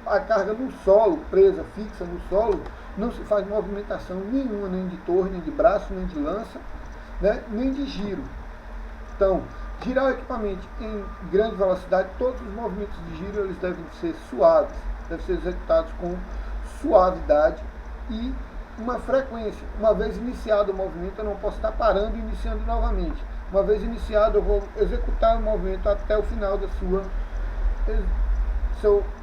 a carga no solo, presa, fixa no solo, não se faz movimentação nenhuma, nem de torre, nem de braço, nem de lança, nem de giro. Então, girar o equipamento em grande velocidade, todos os movimentos de giro eles devem ser suaves, devem ser executados com suavidade e uma frequência. Uma vez iniciado o movimento, eu não posso estar parando e iniciando novamente. Uma vez iniciado, eu vou executar o movimento até o final da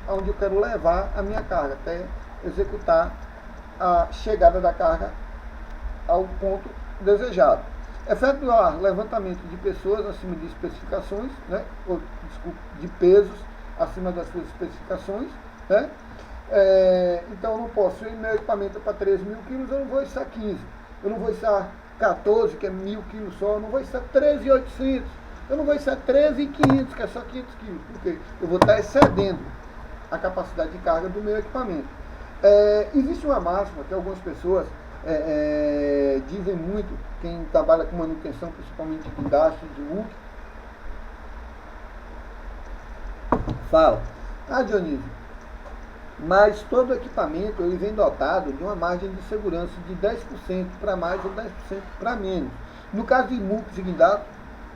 onde eu quero levar a minha carga, até executar a chegada da carga ao ponto desejado. Efetuar levantamento de pessoas acima de especificações, de pesos acima das suas especificações, então eu não posso ir meu equipamento para 13.000 quilos, eu não vou içar 15, eu não vou içar 14, que é 1.000 quilos só, eu não vou içar 13.800, eu não vou içar 13.500, que é só 500 quilos, porque eu vou estar excedendo a capacidade de carga do meu equipamento. Existe uma máxima que algumas pessoas dizem muito, quem trabalha com manutenção, principalmente de guindaste, de MUC, fala: Dionísio, mas todo equipamento ele vem dotado de uma margem de segurança de 10% para mais ou 10% para menos. No caso de MUCs e guindastes,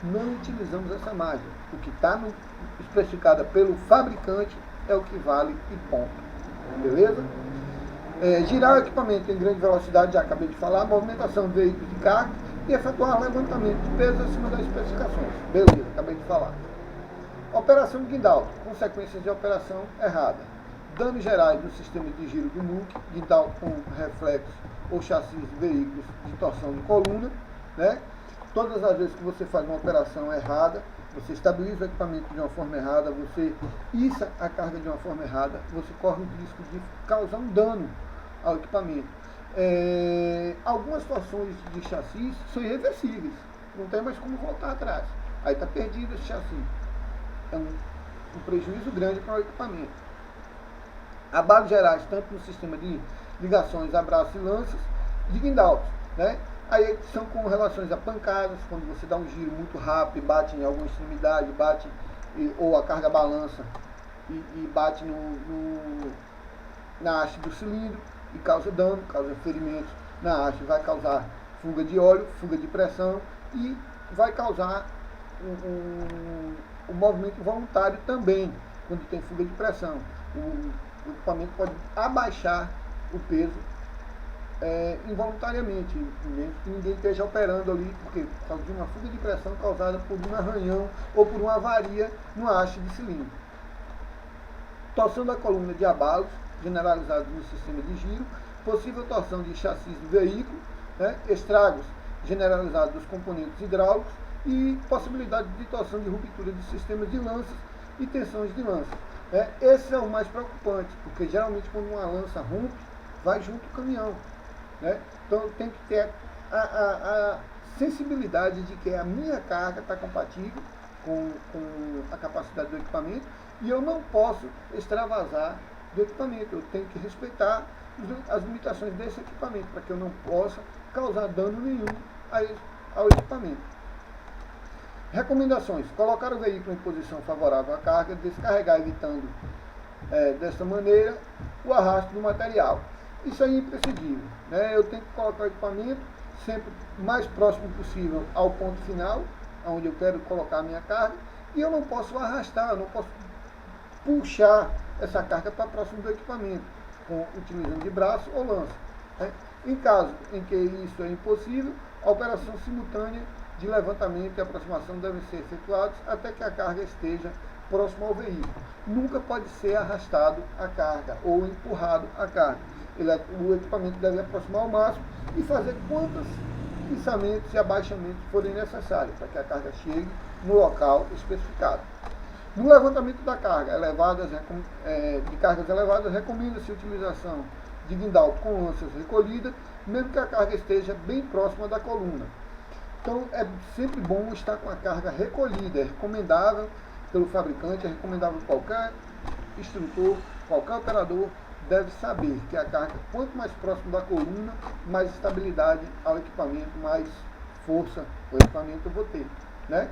não utilizamos essa margem. O que está especificado pelo fabricante é o que vale e ponto. Beleza? Girar o equipamento em grande velocidade, já acabei de falar, movimentação de veículos de carga e efetuar levantamento de peso acima das especificações. Beleza, acabei de falar. Operação de guindalto, consequências de operação errada. Danos gerais do sistema de giro do MUC, guindalto com reflexo ou chassis de veículos de torção de coluna. Todas as vezes que você faz uma operação errada, você estabiliza o equipamento de uma forma errada, você issa a carga de uma forma errada, você corre o risco de causar um dano ao equipamento. Algumas situações de chassis são irreversíveis, não tem mais como voltar atrás. Aí está perdido esse chassi. É um prejuízo grande para o equipamento. Abalos gerais, tanto no sistema de ligações, abraços e lanças, de guindaltos. Aí são com relações a pancadas, quando você dá um giro muito rápido e bate em alguma extremidade, ou a carga balança e bate na haste do cilindro e causa dano, causa ferimentos na haste, vai causar fuga de óleo, fuga de pressão e vai causar um movimento voluntário também, quando tem fuga de pressão. O equipamento pode abaixar o peso involuntariamente, mesmo que ninguém esteja operando ali, porque por causa de uma fuga de pressão causada por um arranhão ou por uma avaria no haste de cilindro. Torção da coluna de abalos generalizados no sistema de giro, possível torção de chassis do veículo, estragos generalizados dos componentes hidráulicos e possibilidade de torção de ruptura de sistemas de lanças e tensões de lanças. Esse é o mais preocupante, porque geralmente quando uma lança rompe, vai junto o caminhão. Então tem que ter a sensibilidade de que a minha carga está compatível com a capacidade do equipamento e eu não posso extravasar do equipamento. Eu tenho que respeitar as limitações desse equipamento para que eu não possa causar dano nenhum ao equipamento. Recomendações: colocar o veículo em posição favorável à carga, descarregar evitando dessa maneira o arrasto do material. Isso aí é imprescindível. Eu tenho que colocar o equipamento sempre o mais próximo possível ao ponto final, onde eu quero colocar a minha carga, e eu não posso arrastar, eu não posso puxar essa carga para próximo do equipamento, utilizando de braço ou lança. Em caso em que isso é impossível, a operação simultânea de levantamento e aproximação devem ser efetuados até que a carga esteja próximo ao veículo. Nunca pode ser arrastado a carga ou empurrado a carga. O equipamento deve aproximar ao máximo e fazer quantos içamentos e abaixamentos forem necessários para que a carga chegue no local especificado. No levantamento da carga de cargas elevadas, recomenda-se a utilização de guindalto com lanças recolhidas, mesmo que a carga esteja bem próxima da coluna. Então é sempre bom estar com a carga recolhida, é recomendável pelo fabricante, é recomendável qualquer instrutor, qualquer operador deve saber que a carga, quanto mais próximo da coluna, mais estabilidade ao equipamento, mais força o equipamento eu vou ter, né?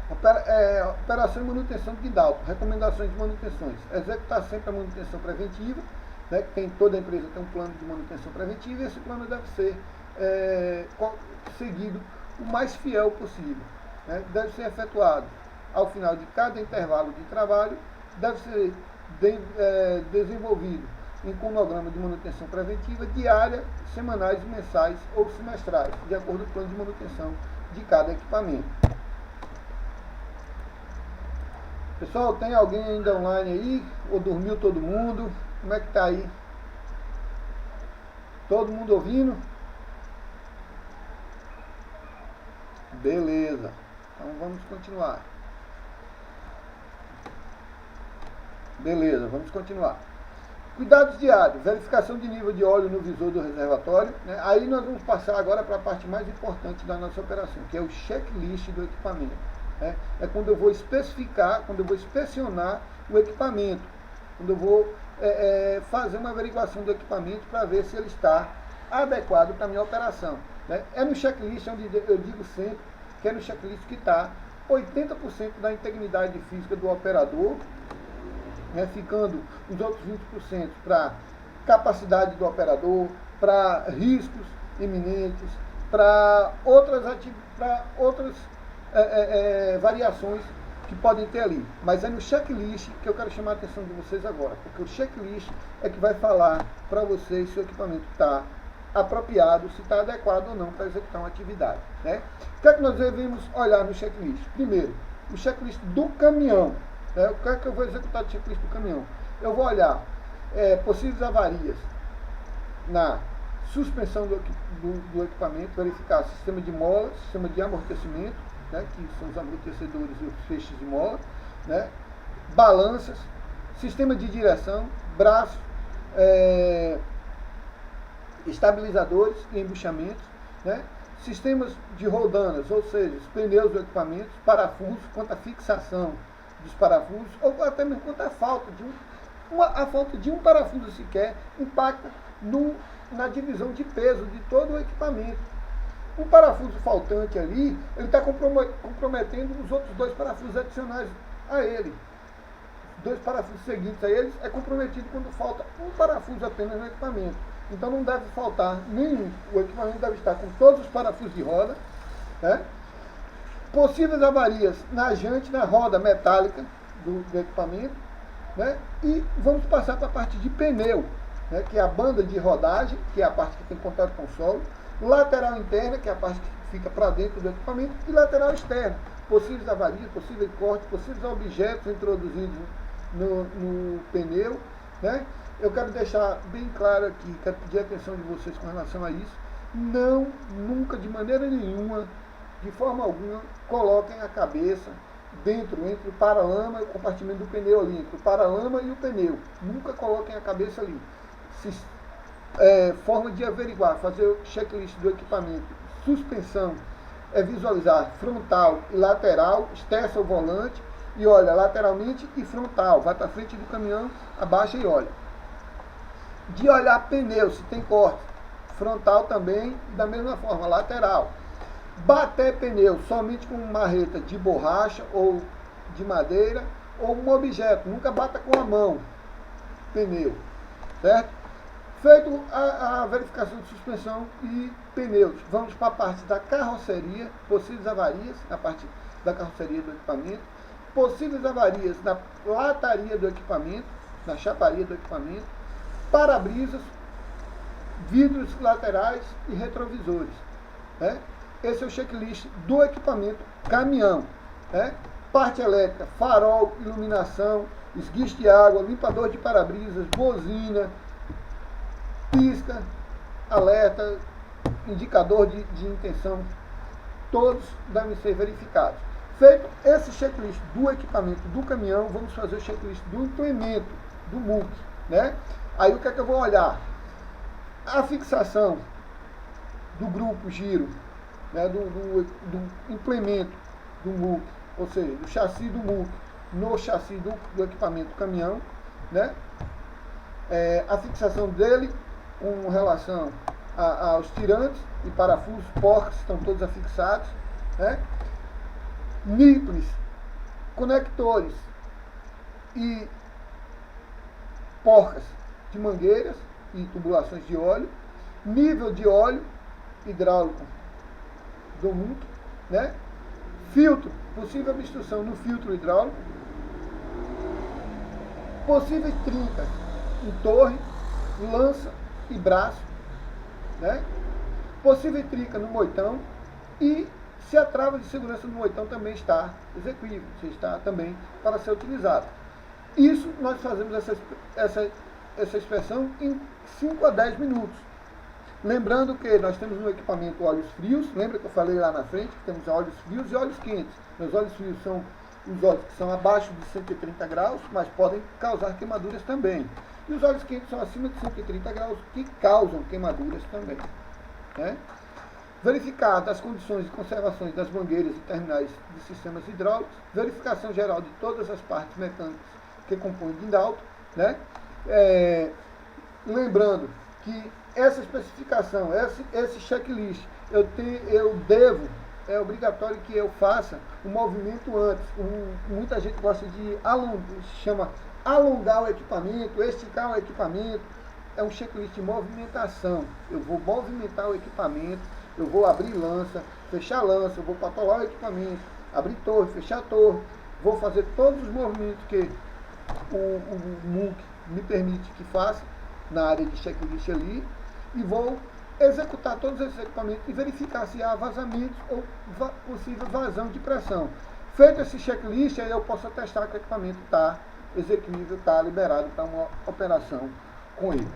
Operação e manutenção de guidalto, recomendações de manutenções. Executar sempre a manutenção preventiva, né? Toda empresa tem um plano de manutenção preventiva e esse plano deve ser seguido o mais fiel possível, né? Deve ser efetuado ao final de cada intervalo de trabalho, deve ser desenvolvido em cronograma de manutenção preventiva diária, semanais, mensais ou semestrais, de acordo com o plano de manutenção de cada equipamento. Pessoal, tem alguém ainda online aí? Ou dormiu todo mundo? Como é que tá aí? Todo mundo ouvindo? Beleza. Então vamos continuar. Beleza, vamos continuar. Cuidados diários, verificação de nível de óleo no visor do reservatório, né? Aí nós vamos passar agora para a parte mais importante da nossa operação, que é o checklist do equipamento, né? É quando eu vou especificar, quando eu vou inspecionar o equipamento, quando eu vou fazer uma averiguação do equipamento para ver se ele está adequado para a minha operação, né? É no checklist onde eu digo sempre que é no checklist que está 80% da integridade física do operador, né, ficando os outros 20% para capacidade do operador, para riscos iminentes, para outras variações que podem ter ali. Mas é no checklist que eu quero chamar a atenção de vocês agora, porque o checklist é que vai falar para vocês se o equipamento está apropriado, se está adequado ou não para executar uma atividade, né? O que é que nós devemos olhar no checklist? Primeiro, o checklist do caminhão. O que é que eu vou executar do checklist do caminhão? Eu vou olhar possíveis avarias na suspensão do equipamento, verificar sistema de mola, sistema de amortecimento, né, que são os amortecedores e os feixes de mola, né, balanças, sistema de direção, braços, estabilizadores e embuchamentos, né, sistemas de roldanas, ou seja, os pneus do equipamento, parafusos, quanto à fixação dos parafusos, ou até mesmo quanto à falta de um parafuso sequer impacta na divisão de peso de todo o equipamento. Um parafuso faltante ali, ele está comprometendo os outros dois parafusos adicionais a ele. Dois parafusos seguintes a eles é comprometido quando falta um parafuso apenas no equipamento. Então não deve faltar nenhum. O equipamento deve estar com todos os parafusos de roda, né? Possíveis avarias na jante, na roda metálica do equipamento, né? E vamos passar para a parte de pneu, né? Que é a banda de rodagem, que é a parte que tem contato com o solo, lateral interna, que é a parte que fica para dentro do equipamento, e lateral externa, possíveis avarias, possíveis cortes, possíveis objetos introduzidos no pneu, né? Eu quero deixar bem claro aqui, quero pedir a atenção de vocês com relação a isso. Não, nunca, de maneira nenhuma, de forma alguma, coloquem a cabeça entre o paralama e o compartimento do pneu ali, entre o paralama e o pneu. Nunca coloquem a cabeça ali. Forma de averiguar, fazer o checklist do equipamento. Suspensão é visualizar frontal e lateral, esterça o volante e olha lateralmente e frontal. Vai para frente do caminhão, abaixa e olha. De olhar pneu, se tem corte, frontal também, da mesma forma, lateral. Bater pneu somente com marreta de borracha ou de madeira ou um objeto, nunca bata com a mão, pneu, certo? Feito a verificação de suspensão e pneus, vamos para a parte da carroceria, possíveis avarias na parte da carroceria do equipamento, possíveis avarias na lataria do equipamento, na chaparia do equipamento, para-brisas, vidros laterais e retrovisores, né? Esse é o checklist do equipamento caminhão, né? Parte elétrica, farol, iluminação, esguiche de água, limpador de para-brisas, buzina, pisca, alerta, indicador de intenção, todos devem ser verificados. Feito esse checklist do equipamento do caminhão, vamos fazer o checklist do implemento, do MUC, né? Aí o que é que eu vou olhar? A fixação do grupo giro, né, do implemento do MUC, ou seja, do chassi do MUC no chassi do equipamento caminhão, né? A fixação dele com relação aos tirantes e parafusos, porcas estão todos afixados, né? Nipples, conectores e porcas de mangueiras e tubulações de óleo, nível de óleo hidráulico do muque, né? Filtro, possível obstrução no filtro hidráulico, possíveis trincas em torre, lança e braço, né? Possível trinca no moitão e se a trava de segurança no moitão também está execuível, se está também para ser utilizado. Isso nós fazemos essa inspeção em 5 a 10 minutos. Lembrando que nós temos no equipamento óleos frios, lembra que eu falei lá na frente que temos óleos frios e óleos quentes. Os óleos frios são os óleos que são abaixo de 130 graus, mas podem causar queimaduras também. E os óleos quentes são acima de 130 graus, que causam queimaduras também, né? Verificar as condições de conservação das mangueiras e terminais de sistemas hidráulicos, verificação geral de todas as partes mecânicas que compõem o guindalto, né? Lembrando que essa especificação, esse checklist, é obrigatório que eu faça o movimento antes. Muita gente gosta de alongar o equipamento, esticar o equipamento. É um checklist de movimentação. Eu vou movimentar o equipamento, eu vou abrir lança, fechar lança, eu vou patolar o equipamento, abrir torre, fechar torre, vou fazer todos os movimentos que o MUC me permite que faça na área de checklist ali, e vou executar todos esses equipamentos e verificar se há vazamentos ou possível vazão de pressão. Feito esse checklist, aí eu posso atestar que o equipamento está execuível, está liberado para uma operação com ele.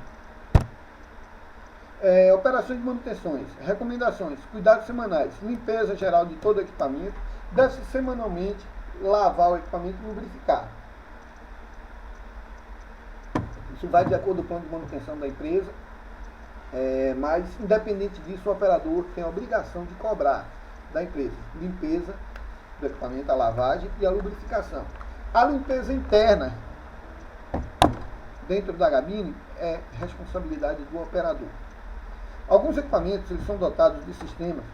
Operações de manutenções, recomendações, cuidados semanais, limpeza geral de todo o equipamento, deve-se semanalmente lavar o equipamento e lubrificar. Isso vai de acordo com o plano de manutenção da empresa, mas independente disso, o operador tem a obrigação de cobrar da empresa limpeza do equipamento, a lavagem e a lubrificação. A limpeza interna dentro da cabine é responsabilidade do operador. Alguns equipamentos eles são dotados de sistemas,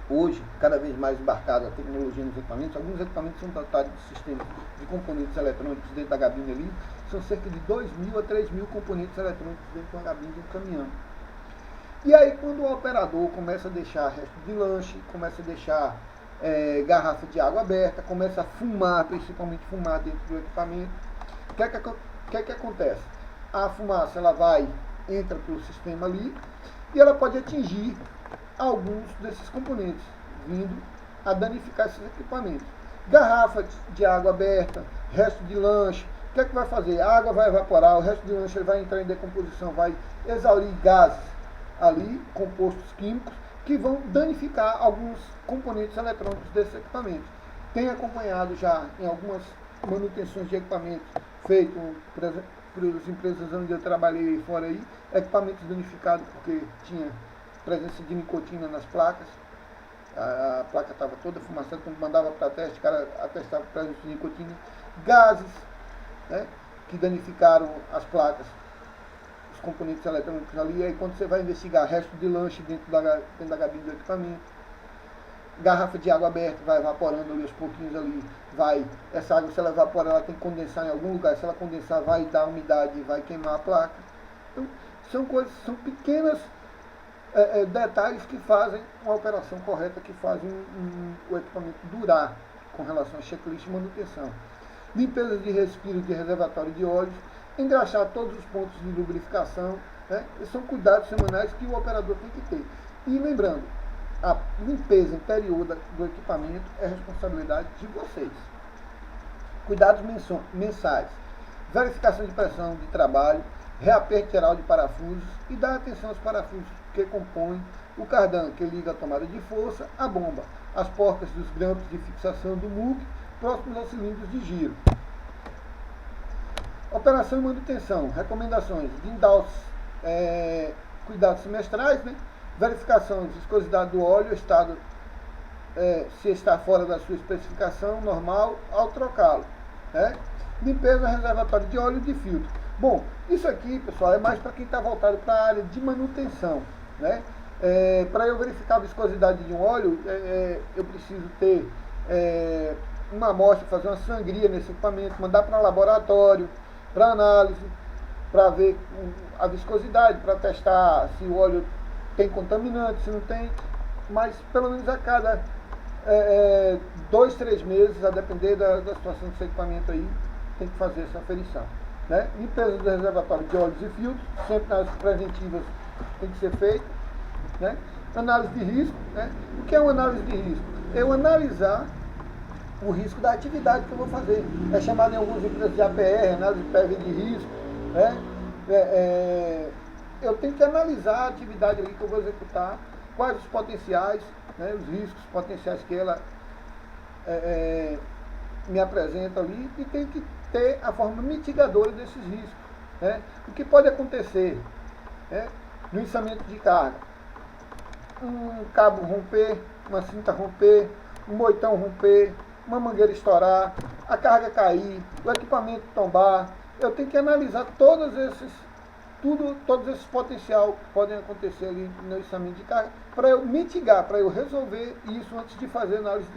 hoje, cada vez mais embarcada a tecnologia nos equipamentos, alguns equipamentos são dotados de sistemas de componentes eletrônicos dentro da cabine ali, são cerca de 2.000 a 3.000 componentes eletrônicos dentro da cabine de um caminhão. E aí, quando o operador começa a deixar resto de lanche, começa a deixar garrafa de água aberta, começa a fumar, principalmente fumar dentro do equipamento, o que é que acontece? A fumaça ela entra pelo sistema ali e ela pode atingir alguns desses componentes, vindo a danificar esses equipamentos. Garrafa de água aberta, resto de lanche, o que é que vai fazer? A água vai evaporar, o resto de lanche ele vai entrar em decomposição, vai exaurir gases ali, compostos químicos, que vão danificar alguns componentes eletrônicos desses equipamentos. Tenho acompanhado já em algumas manutenções de equipamentos feitos pelas empresas onde eu trabalhei fora aí, equipamentos danificados porque tinha presença de nicotina nas placas, a placa estava toda fumaçada, quando mandava para teste, o cara atestava a presença de nicotina, gases, né, que danificaram as placas, os componentes eletrônicos ali. Aí quando você vai investigar resto de lanche dentro da cabine do equipamento, garrafa de água aberta vai evaporando ali aos pouquinhos ali, essa água, se ela evapora, ela tem que condensar em algum lugar, se ela condensar vai dar umidade e vai queimar a placa. Então são pequenas detalhes que fazem uma operação correta, que fazem o equipamento durar com relação a checklist de manutenção. Limpeza de respiro de reservatório de óleos, engraxar todos os pontos de lubrificação, né? São cuidados semanais que o operador tem que ter. E lembrando, a limpeza interior do equipamento é responsabilidade de vocês. Cuidados mensais, verificação de pressão de trabalho, reaperto geral de parafusos e dar atenção aos parafusos que compõem o cardan, que liga a tomada de força, a bomba, as porcas dos grampos de fixação do MUC, próximos aos cilindros de giro. Operação e manutenção, recomendações, guindaltes, cuidados semestrais, né? Verificação de viscosidade do óleo, estado, se está fora da sua especificação normal, ao trocá-lo. Né? Limpeza reservatório de óleo e de filtro. Bom, isso aqui, pessoal, é mais para quem está voltado para a área de manutenção, né? Para eu verificar a viscosidade de um óleo, eu preciso ter uma amostra, fazer uma sangria nesse equipamento, mandar para laboratório, para análise, para ver a viscosidade, para testar se o óleo tem contaminante, se não tem, mas pelo menos a cada 2, 3 meses, a depender da situação do seu equipamento aí, tem que fazer essa aferição. Né? Limpeza do reservatório de óleos e filtros, sempre nas preventivas tem que ser feita. Né? Análise de risco. Né? O que é uma análise de risco? Eu analisar o risco da atividade que eu vou fazer. É chamado em algumas empresas de APR, análise prévia de risco. Né? Eu tenho que analisar a atividade ali que eu vou executar, quais os potenciais, né, os riscos potenciais que ela me apresenta ali, e tem que ter a forma mitigadora desses riscos. Né? O que pode acontecer, né, no içamento de carga? Um cabo romper, uma cinta romper, um moitão romper, uma mangueira estourar, a carga cair, o equipamento tombar. Eu tenho que analisar todos esses potenciais que podem acontecer ali no içamento de carga, para eu mitigar, para eu resolver isso antes de fazer análise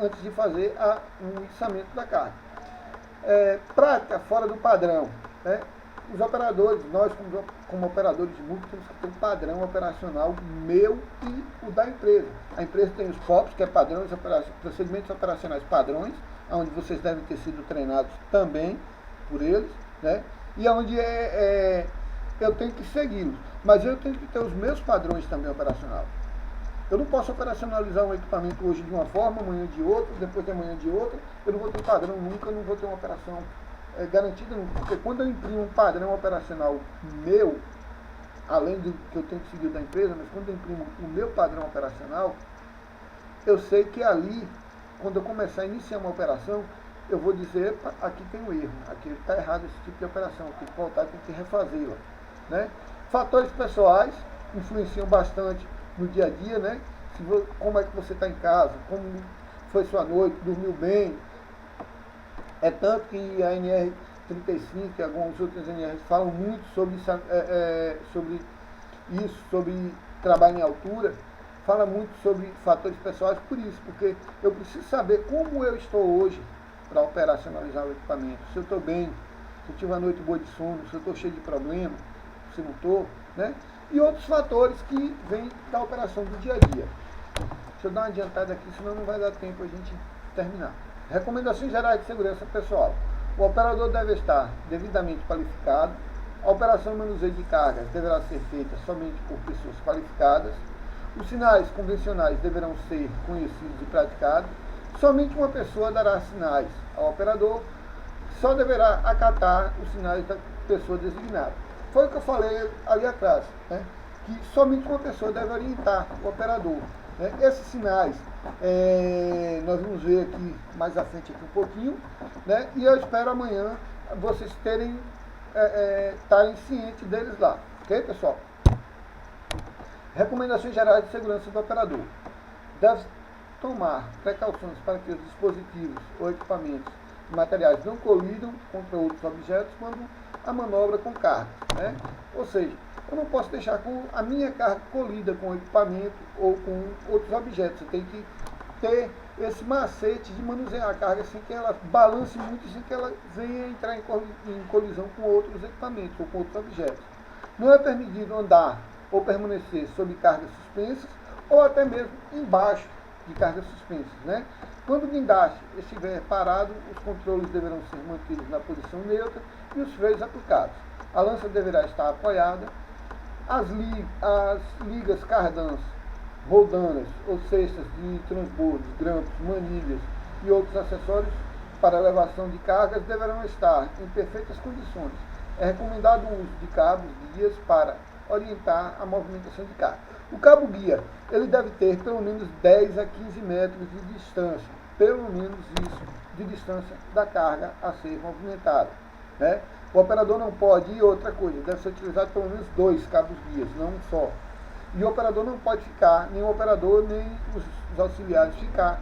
antes de fazer um içamento da carga. Prática fora do padrão. Né? Os operadores, nós como operadores de multa, temos que ter um padrão operacional meu e o da empresa. A empresa tem os POPs, que é padrões, procedimentos operacionais padrões, onde vocês devem ter sido treinados também por eles, né? E onde eu tenho que segui-los. Mas eu tenho que ter os meus padrões também operacionais. Eu não posso operacionalizar um equipamento hoje de uma forma, amanhã de outra, depois de amanhã de outra. Eu não vou ter padrão nunca, eu não vou ter uma operação garantida nunca. Porque quando eu imprimo um padrão operacional meu, além do que eu tenho que seguir da empresa, mas quando eu imprimo o meu padrão operacional, eu sei que ali, quando eu começar a iniciar uma operação, eu vou dizer, aqui tem um erro, aqui está errado esse tipo de operação, tem que voltar, tem que refazê-la. Né? Fatores pessoais influenciam bastante no dia a dia, né? Como é que você está em casa, como foi sua noite, dormiu bem. É tanto que a NR35 e alguns outros NRs falam muito sobre isso, sobre trabalho em altura, fala muito sobre fatores pessoais por isso, porque eu preciso saber como eu estou hoje para operacionalizar o equipamento. Se eu estou bem, se eu tive uma noite boa de sono, se eu estou cheio de problema, se não estou, né? E outros fatores que vêm da operação do dia a dia. Deixa eu dar uma adiantada aqui, senão não vai dar tempo a gente terminar. Recomendações gerais de segurança pessoal. O operador deve estar devidamente qualificado. A operação de manuseio de cargas deverá ser feita somente por pessoas qualificadas. Os sinais convencionais deverão ser conhecidos e praticados. Somente uma pessoa dará sinais ao operador. Só deverá acatar os sinais da pessoa designada. Foi o que eu falei ali atrás, né? Que somente uma pessoa deve orientar o operador. Né? Esses sinais, nós vamos ver aqui mais à frente aqui um pouquinho, né? E eu espero amanhã vocês estarem cientes deles lá. Ok, pessoal? Recomendações gerais de segurança do operador. Deve tomar precauções para que os dispositivos ou equipamentos e materiais não colidam contra outros objetos quando a manobra com carga. Né? Ou seja, eu não posso deixar com a minha carga colida com o equipamento ou com outros objetos. Eu tenho que ter esse macete de manusear a carga sem que ela balance muito, sem que ela venha entrar em colisão com outros equipamentos ou com outros objetos. Não é permitido andar ou permanecer sob cargas suspensas ou até mesmo embaixo de cargas suspensas. Né? Quando o guindaste estiver parado, os controles deverão ser mantidos na posição neutra e os freios aplicados. A lança deverá estar apoiada. As ligas cardãs, roldanas ou cestas de transbordos, grampos, manilhas e outros acessórios para elevação de cargas deverão estar em perfeitas condições. É recomendado o uso de cabos guias para orientar a movimentação de carga. O cabo guia, ele deve ter pelo menos 10 a 15 metros de distância, pelo menos isso, de distância da carga a ser movimentada. Né? O operador não pode, e outra coisa, deve ser utilizado pelo menos 2 cabos guias, não um só. E o operador não pode ficar, nem o operador, nem os auxiliares ficar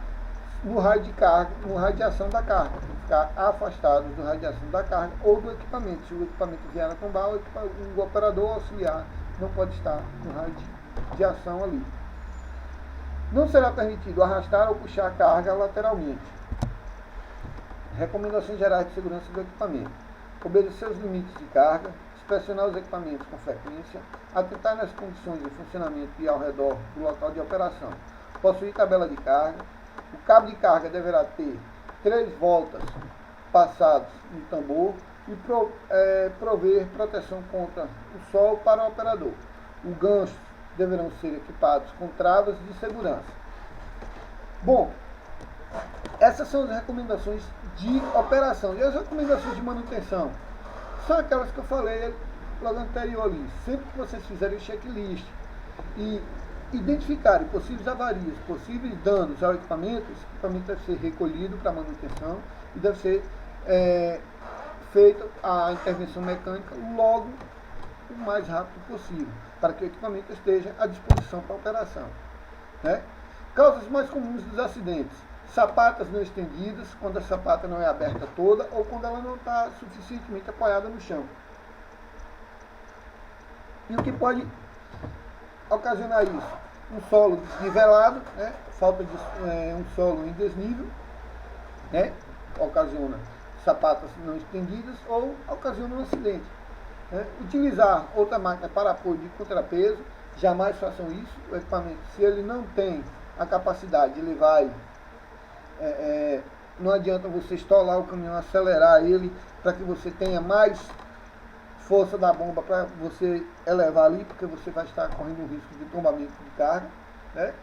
no raio de carga, no raio de ação da carga, ficar afastados do raio de ação da carga ou do equipamento. Se o equipamento vier a tombar, o operador auxiliar não pode estar no raio de ação ali. Não será permitido arrastar ou puxar a carga lateralmente. Recomendações gerais de segurança do equipamento: obedecer os limites de carga, inspecionar os equipamentos com frequência, atentar nas condições de funcionamento e ao redor do local de operação, possuir tabela de carga. O cabo de carga deverá ter 3 voltas passadas no tambor e prover proteção contra o sol para o operador. Os ganchos deverão ser equipados com travas de segurança. Bom, essas são as recomendações de operação. E as recomendações de manutenção são aquelas que eu falei logo anterior ali. Sempre que vocês fizerem o checklist e identificarem possíveis avarias, possíveis danos ao equipamento, esse equipamento deve ser recolhido para manutenção e deve ser feita a intervenção mecânica logo o mais rápido possível, para que o equipamento esteja à disposição para a operação. Né? Causas mais comuns dos acidentes: sapatas não estendidas, quando a sapata não é aberta toda ou quando ela não está suficientemente apoiada no chão. E o que pode ocasionar isso? Um solo desnivelado, né? Falta de um solo em desnível, né? Ocasiona sapatas não estendidas ou ocasiona um acidente. Né? Utilizar outra máquina para apoio de contrapeso, jamais façam isso. O equipamento, se ele não tem a capacidade de levar ele, não adianta você estolar o caminhão, acelerar ele para que você tenha mais força da bomba para você elevar ali, porque você vai estar correndo o risco de tombamento de carga. Né?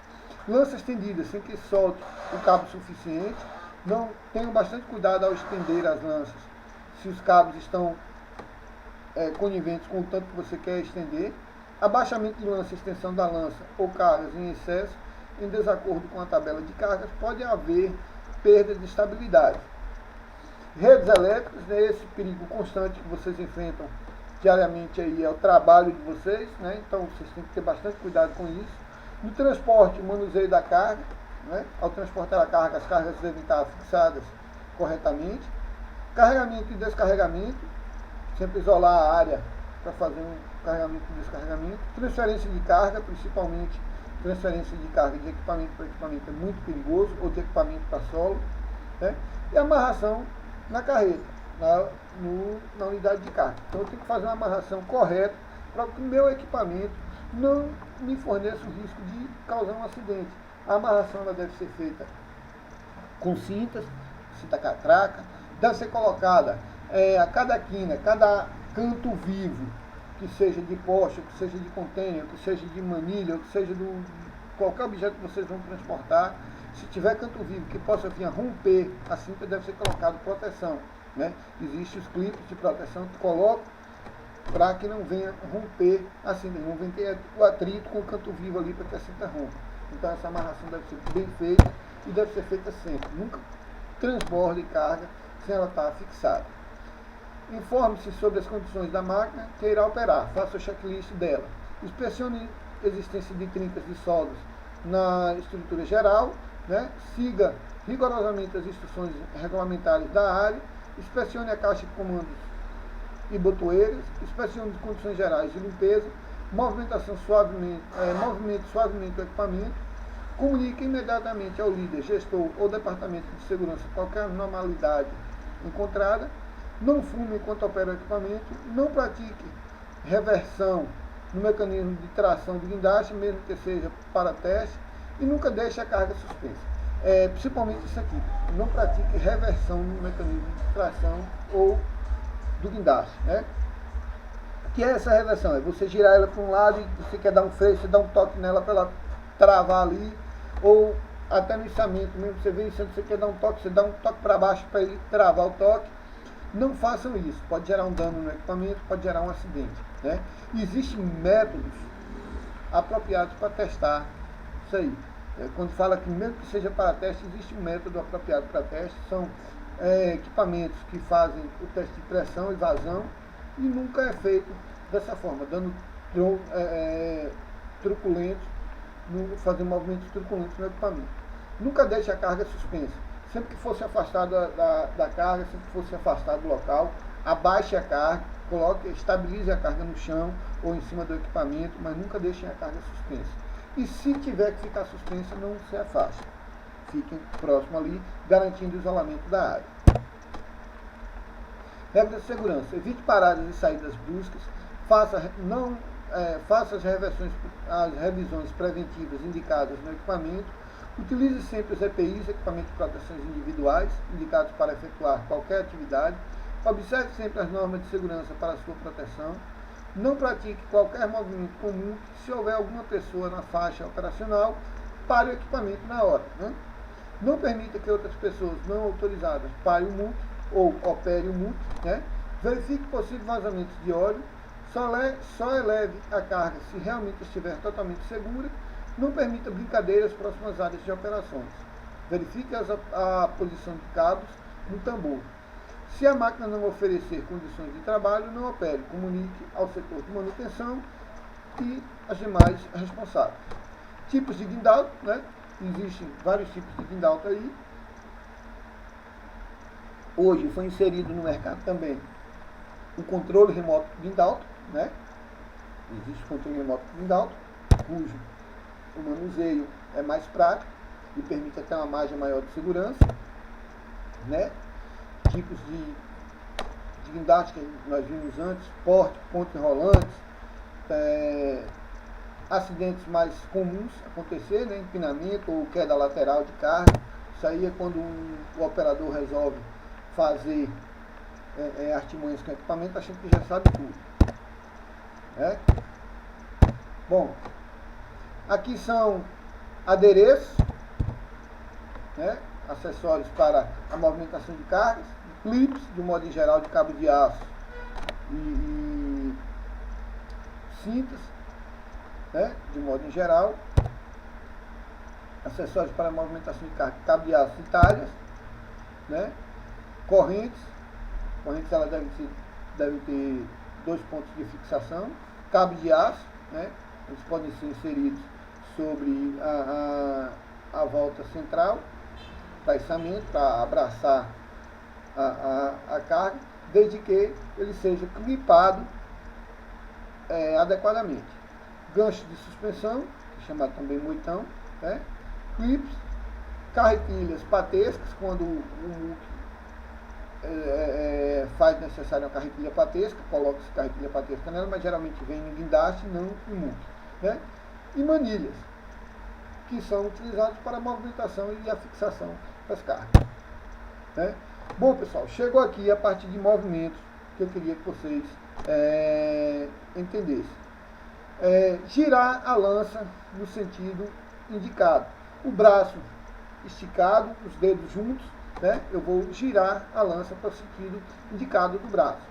Lança estendida sem que solte o cabo suficiente. Não, tenham bastante cuidado ao estender as lanças, se os cabos estão coniventes com o tanto que você quer estender. Abaixamento de lança, extensão da lança ou cargas em excesso, em desacordo com a tabela de cargas, pode haver perda de estabilidade. Redes elétricas, né, esse perigo constante que vocês enfrentam diariamente aí é o trabalho de vocês, né, então vocês têm que ter bastante cuidado com isso. No transporte, manuseio da carga, né, ao transportar a carga, as cargas devem estar fixadas corretamente. Carregamento e descarregamento, sempre isolar a área para fazer um carregamento e descarregamento. Transferência de carga, principalmente transferência de carga de equipamento para equipamento é muito perigoso, ou de equipamento para solo. Né? E amarração na carreta, na unidade de carga. Então eu tenho que fazer uma amarração correta para que o meu equipamento não me forneça o risco de causar um acidente. A amarração ela deve ser feita com cintas, cinta catraca, deve ser colocada a cada quina, cada canto vivo, que seja de poste, que seja de container, que seja de manilha, que seja de qualquer objeto que vocês vão transportar. Se tiver canto vivo que possa vir a romper, a cinta deve ser colocada proteção. Né? Existem os clipes de proteção que colocam para que não venha romper a cinta, não venha ter o atrito com o canto vivo ali para que a cinta rompa. Então essa amarração deve ser bem feita e deve ser feita sempre. Nunca transborde carga sem ela estar fixada. Informe-se sobre as condições da máquina que irá operar. Faça o checklist dela. Inspecione a existência de trincas de soldas na estrutura geral. Né? Siga rigorosamente as instruções regulamentares da área. Inspecione a caixa de comandos e botoeiras. Inspecione as condições gerais de limpeza. Movimente suavemente o equipamento. Comunique imediatamente ao líder, gestor ou departamento de segurança qualquer anormalidade encontrada. Não fume enquanto opera o equipamento. Não pratique reversão no mecanismo de tração do guindaste, mesmo que seja para teste. E nunca deixe a carga suspensa. Principalmente isso aqui. Não pratique reversão no mecanismo de tração ou do guindaste. Né? O que é essa reversão? É você girar ela para um lado e você quer dar um freio, você dá um toque nela para ela travar ali. Ou até no içamento mesmo, você vê isso, você quer dar um toque, você dá um toque para baixo para ele travar o toque. Não façam isso, pode gerar um dano no equipamento, pode gerar um acidente. Né? Existem métodos apropriados para testar isso aí. Quando fala que mesmo que seja para teste, existe um método apropriado para teste. São equipamentos que fazem o teste de pressão e vazão e nunca é feito dessa forma, dando truculentos, fazendo movimentos truculentos no equipamento. Nunca deixe a carga suspensa. Sempre que for se afastar da carga, sempre que for se afastar do local, abaixe a carga, estabilize a carga no chão ou em cima do equipamento, mas nunca deixem a carga suspensa. E se tiver que ficar suspensa, não se afaste. Fiquem próximo ali, garantindo o isolamento da área. Regra de segurança. Evite paradas e saídas bruscas. Faça as revisões preventivas indicadas no equipamento. Utilize sempre os EPIs, equipamentos de proteções individuais, indicados para efetuar qualquer atividade. Observe sempre as normas de segurança para a sua proteção. Não pratique qualquer movimento comum. Se houver alguma pessoa na faixa operacional, pare o equipamento na hora. Não permita que outras pessoas não autorizadas parem o multi ou operem o multi. Verifique possíveis vazamentos de óleo. Só eleve a carga se realmente estiver totalmente segura. Não permita brincadeiras próximas às áreas de operações. Verifique a posição de cabos no tambor. Se a máquina não oferecer condições de trabalho, não opere. Comunique ao setor de manutenção e as demais responsáveis. Tipos de guindalto, Existem vários tipos de guindalto aí. Hoje foi inserido no mercado também o controle remoto de guindalto, Existe o controle remoto de guindalto, cujo o manuseio é mais prático e permite até uma margem maior de segurança, Tipos de guindaste que nós vimos antes, pontes rolantes, acidentes mais comuns acontecer, empinamento ou queda lateral de carga. Isso aí é quando o operador resolve fazer artimanhas com equipamento, achando que já sabe tudo. Bom, aqui são adereços, acessórios para a movimentação de cargas, clips, de um modo em geral, de cabo de aço e cintas, de modo em geral, acessórios para a movimentação de carga, cabo de aço e talhas, correntes elas devem ter 2 pontos de fixação, cabo de aço, eles podem ser inseridos sobre a volta central para içamento, para abraçar a carga, desde que ele seja clipado adequadamente. Gancho de suspensão, chamado também moitão, clips, carretilhas patescas, quando o faz necessário uma carretilha patesca, coloca-se carretilha patesca nela, mas geralmente vem em guindaste, não em multi. E manilhas, que são utilizados para a movimentação e a fixação das cargas. Bom, pessoal, chegou aqui a parte de movimentos que eu queria que vocês entendessem. Girar a lança no sentido indicado. O braço esticado, os dedos juntos, eu vou girar a lança para o sentido indicado do braço.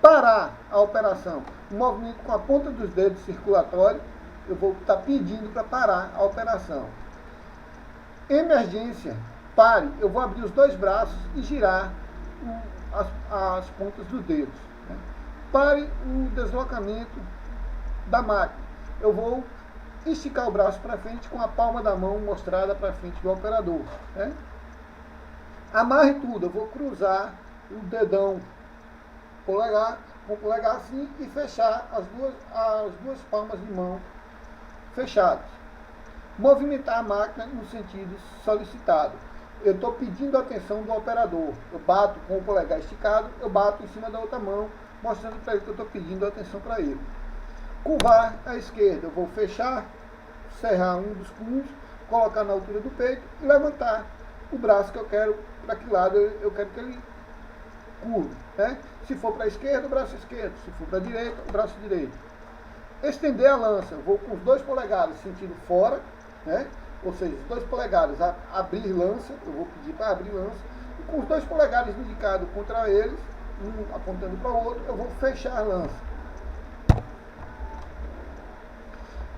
Parar a operação, o movimento com a ponta dos dedos circulatório, eu vou estar pedindo para parar a operação. Emergência, pare, eu vou abrir os 2 braços e girar as pontas dos dedos. Pare o deslocamento da máquina, eu vou esticar o braço para frente com a palma da mão mostrada para frente do operador. Amarre tudo, eu vou cruzar o dedão polegar, com o polegar assim e fechar as duas palmas de mão fechadas. Movimentar a máquina no sentido solicitado. Eu estou pedindo a atenção do operador. Eu bato com o polegar esticado, eu bato em cima da outra mão, mostrando para ele que eu estou pedindo atenção para ele. Curvar à esquerda, eu vou fechar, cerrar um dos punhos, colocar na altura do peito e levantar o braço que eu quero, para que lado eu quero que ele curve. Se for para a esquerda, o braço esquerdo. Se for para a direita, o braço direito. Estender a lança, eu vou com os 2 polegares sentido fora, ou seja, os 2 polegares abrir lança, eu vou pedir para abrir lança, e com os 2 polegares indicados contra eles, um apontando para o outro, eu vou fechar a lança.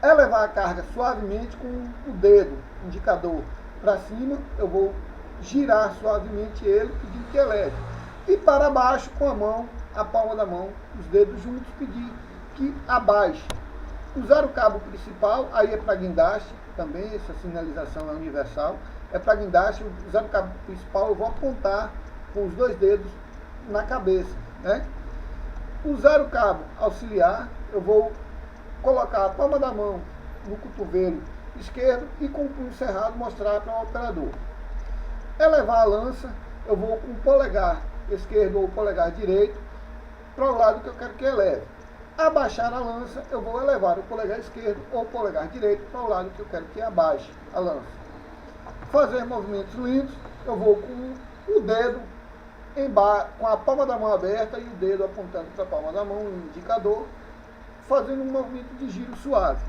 Elevar a carga suavemente com o dedo indicador para cima, eu vou girar suavemente ele, pedindo que eleve. E para baixo com a mão, a palma da mão, os dedos juntos, pedir que abaixe. Usar o cabo principal, aí é para guindaste, também essa sinalização é universal. é para guindaste, usando o cabo principal, eu vou apontar com os dois dedos na cabeça, né? Usar o cabo auxiliar, eu vou colocar a palma da mão no cotovelo esquerdo e com o punho cerrado mostrar para o operador. Elevar a lança, eu vou com o polegar esquerdo ou o polegar direito para o lado que eu quero que eleve. Abaixar a lança, eu vou elevar o polegar esquerdo ou o polegar direito para o lado que eu quero que abaixe a lança. Fazer movimentos lentos, eu vou com o dedo com a palma da mão aberta e o dedo apontando para a palma da mão, um indicador, fazendo um movimento de giro suave.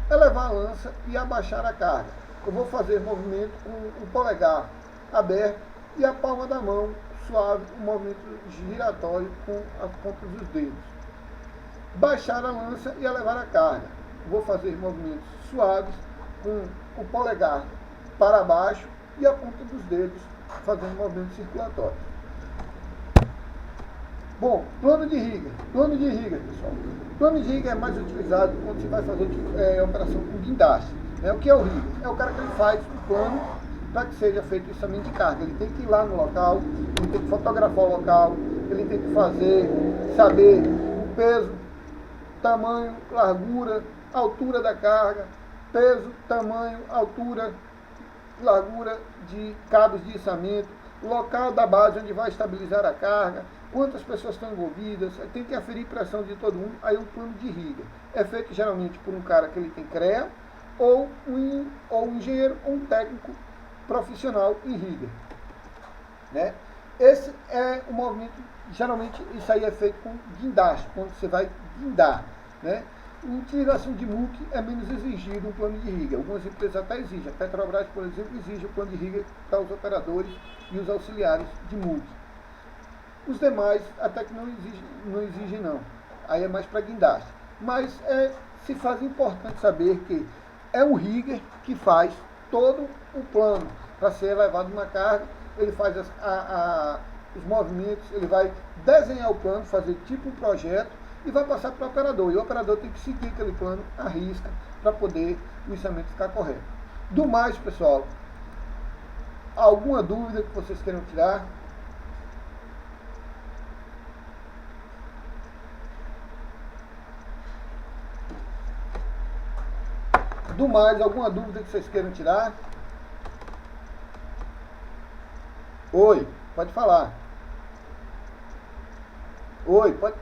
Elevar a lança e abaixar a carga. Eu vou fazer movimento com o polegar aberto e a palma da mão suave, um movimento giratório com as pontas dos dedos. Baixar a lança e elevar a carga. Vou fazer movimentos suaves com o polegar para baixo e a ponta dos dedos fazendo movimentos circulatórios. Bom, plano de riga. Plano de riga, pessoal. Plano de riga é mais utilizado quando você vai fazer operação com guindaste. O que é o riga? É o cara que ele faz o plano para que seja feito o içamento de carga. Ele tem que ir lá no local, ele tem que fotografar o local, ele tem que saber o peso, tamanho, largura, altura da carga, peso, tamanho, altura, largura de cabos de içamento, local da base onde vai estabilizar a carga, quantas pessoas estão envolvidas, tem que aferir pressão de todo mundo. Aí um plano de riga é feito geralmente por um cara que ele tem CREA ou um engenheiro ou um técnico profissional em riga, né? Esse é o movimento, geralmente isso aí é feito com guindaste, quando você vai guindar, né? A utilização de MUC é menos exigido um plano de riga. Algumas empresas até exigem. A Petrobras, por exemplo, exige o plano de riga para os operadores e os auxiliares de MUC. Os demais até que não exigem não. Aí é mais para guindaste. Mas se faz importante saber que é um rigger que faz todo o plano para ser elevado uma carga. Ele faz os movimentos, ele vai desenhar o plano, fazer tipo um projeto e vai passar para o operador. E o operador tem que seguir aquele plano à risca para poder o içamento ficar correto. Do mais, pessoal, alguma dúvida que vocês queiram tirar? Do mais, alguma dúvida que vocês queiram tirar? Oi, pode falar. Oi, pode.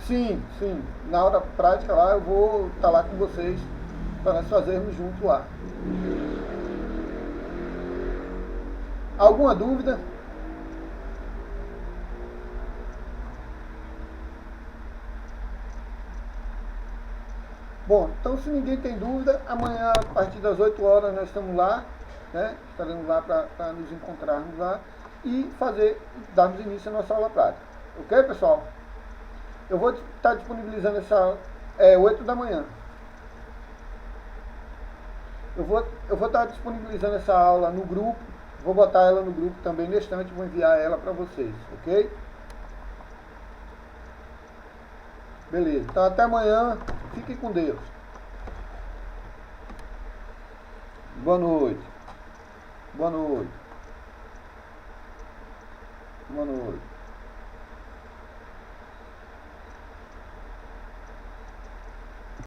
Sim, sim. Na hora prática lá eu vou estar lá com vocês para nós fazermos junto lá. Alguma dúvida? Bom, então se ninguém tem dúvida, amanhã a partir das 8 horas nós estamos lá, né? Estaremos lá para nos encontrarmos lá e darmos início à nossa aula prática. Ok, pessoal? Eu vou estar disponibilizando essa aula 8 da manhã. Eu vou estar disponibilizando essa aula no grupo, vou botar ela no grupo também neste instante, vou enviar ela para vocês, ok? Beleza, então até amanhã, fiquem com Deus. Boa noite. Boa noite. Boa noite.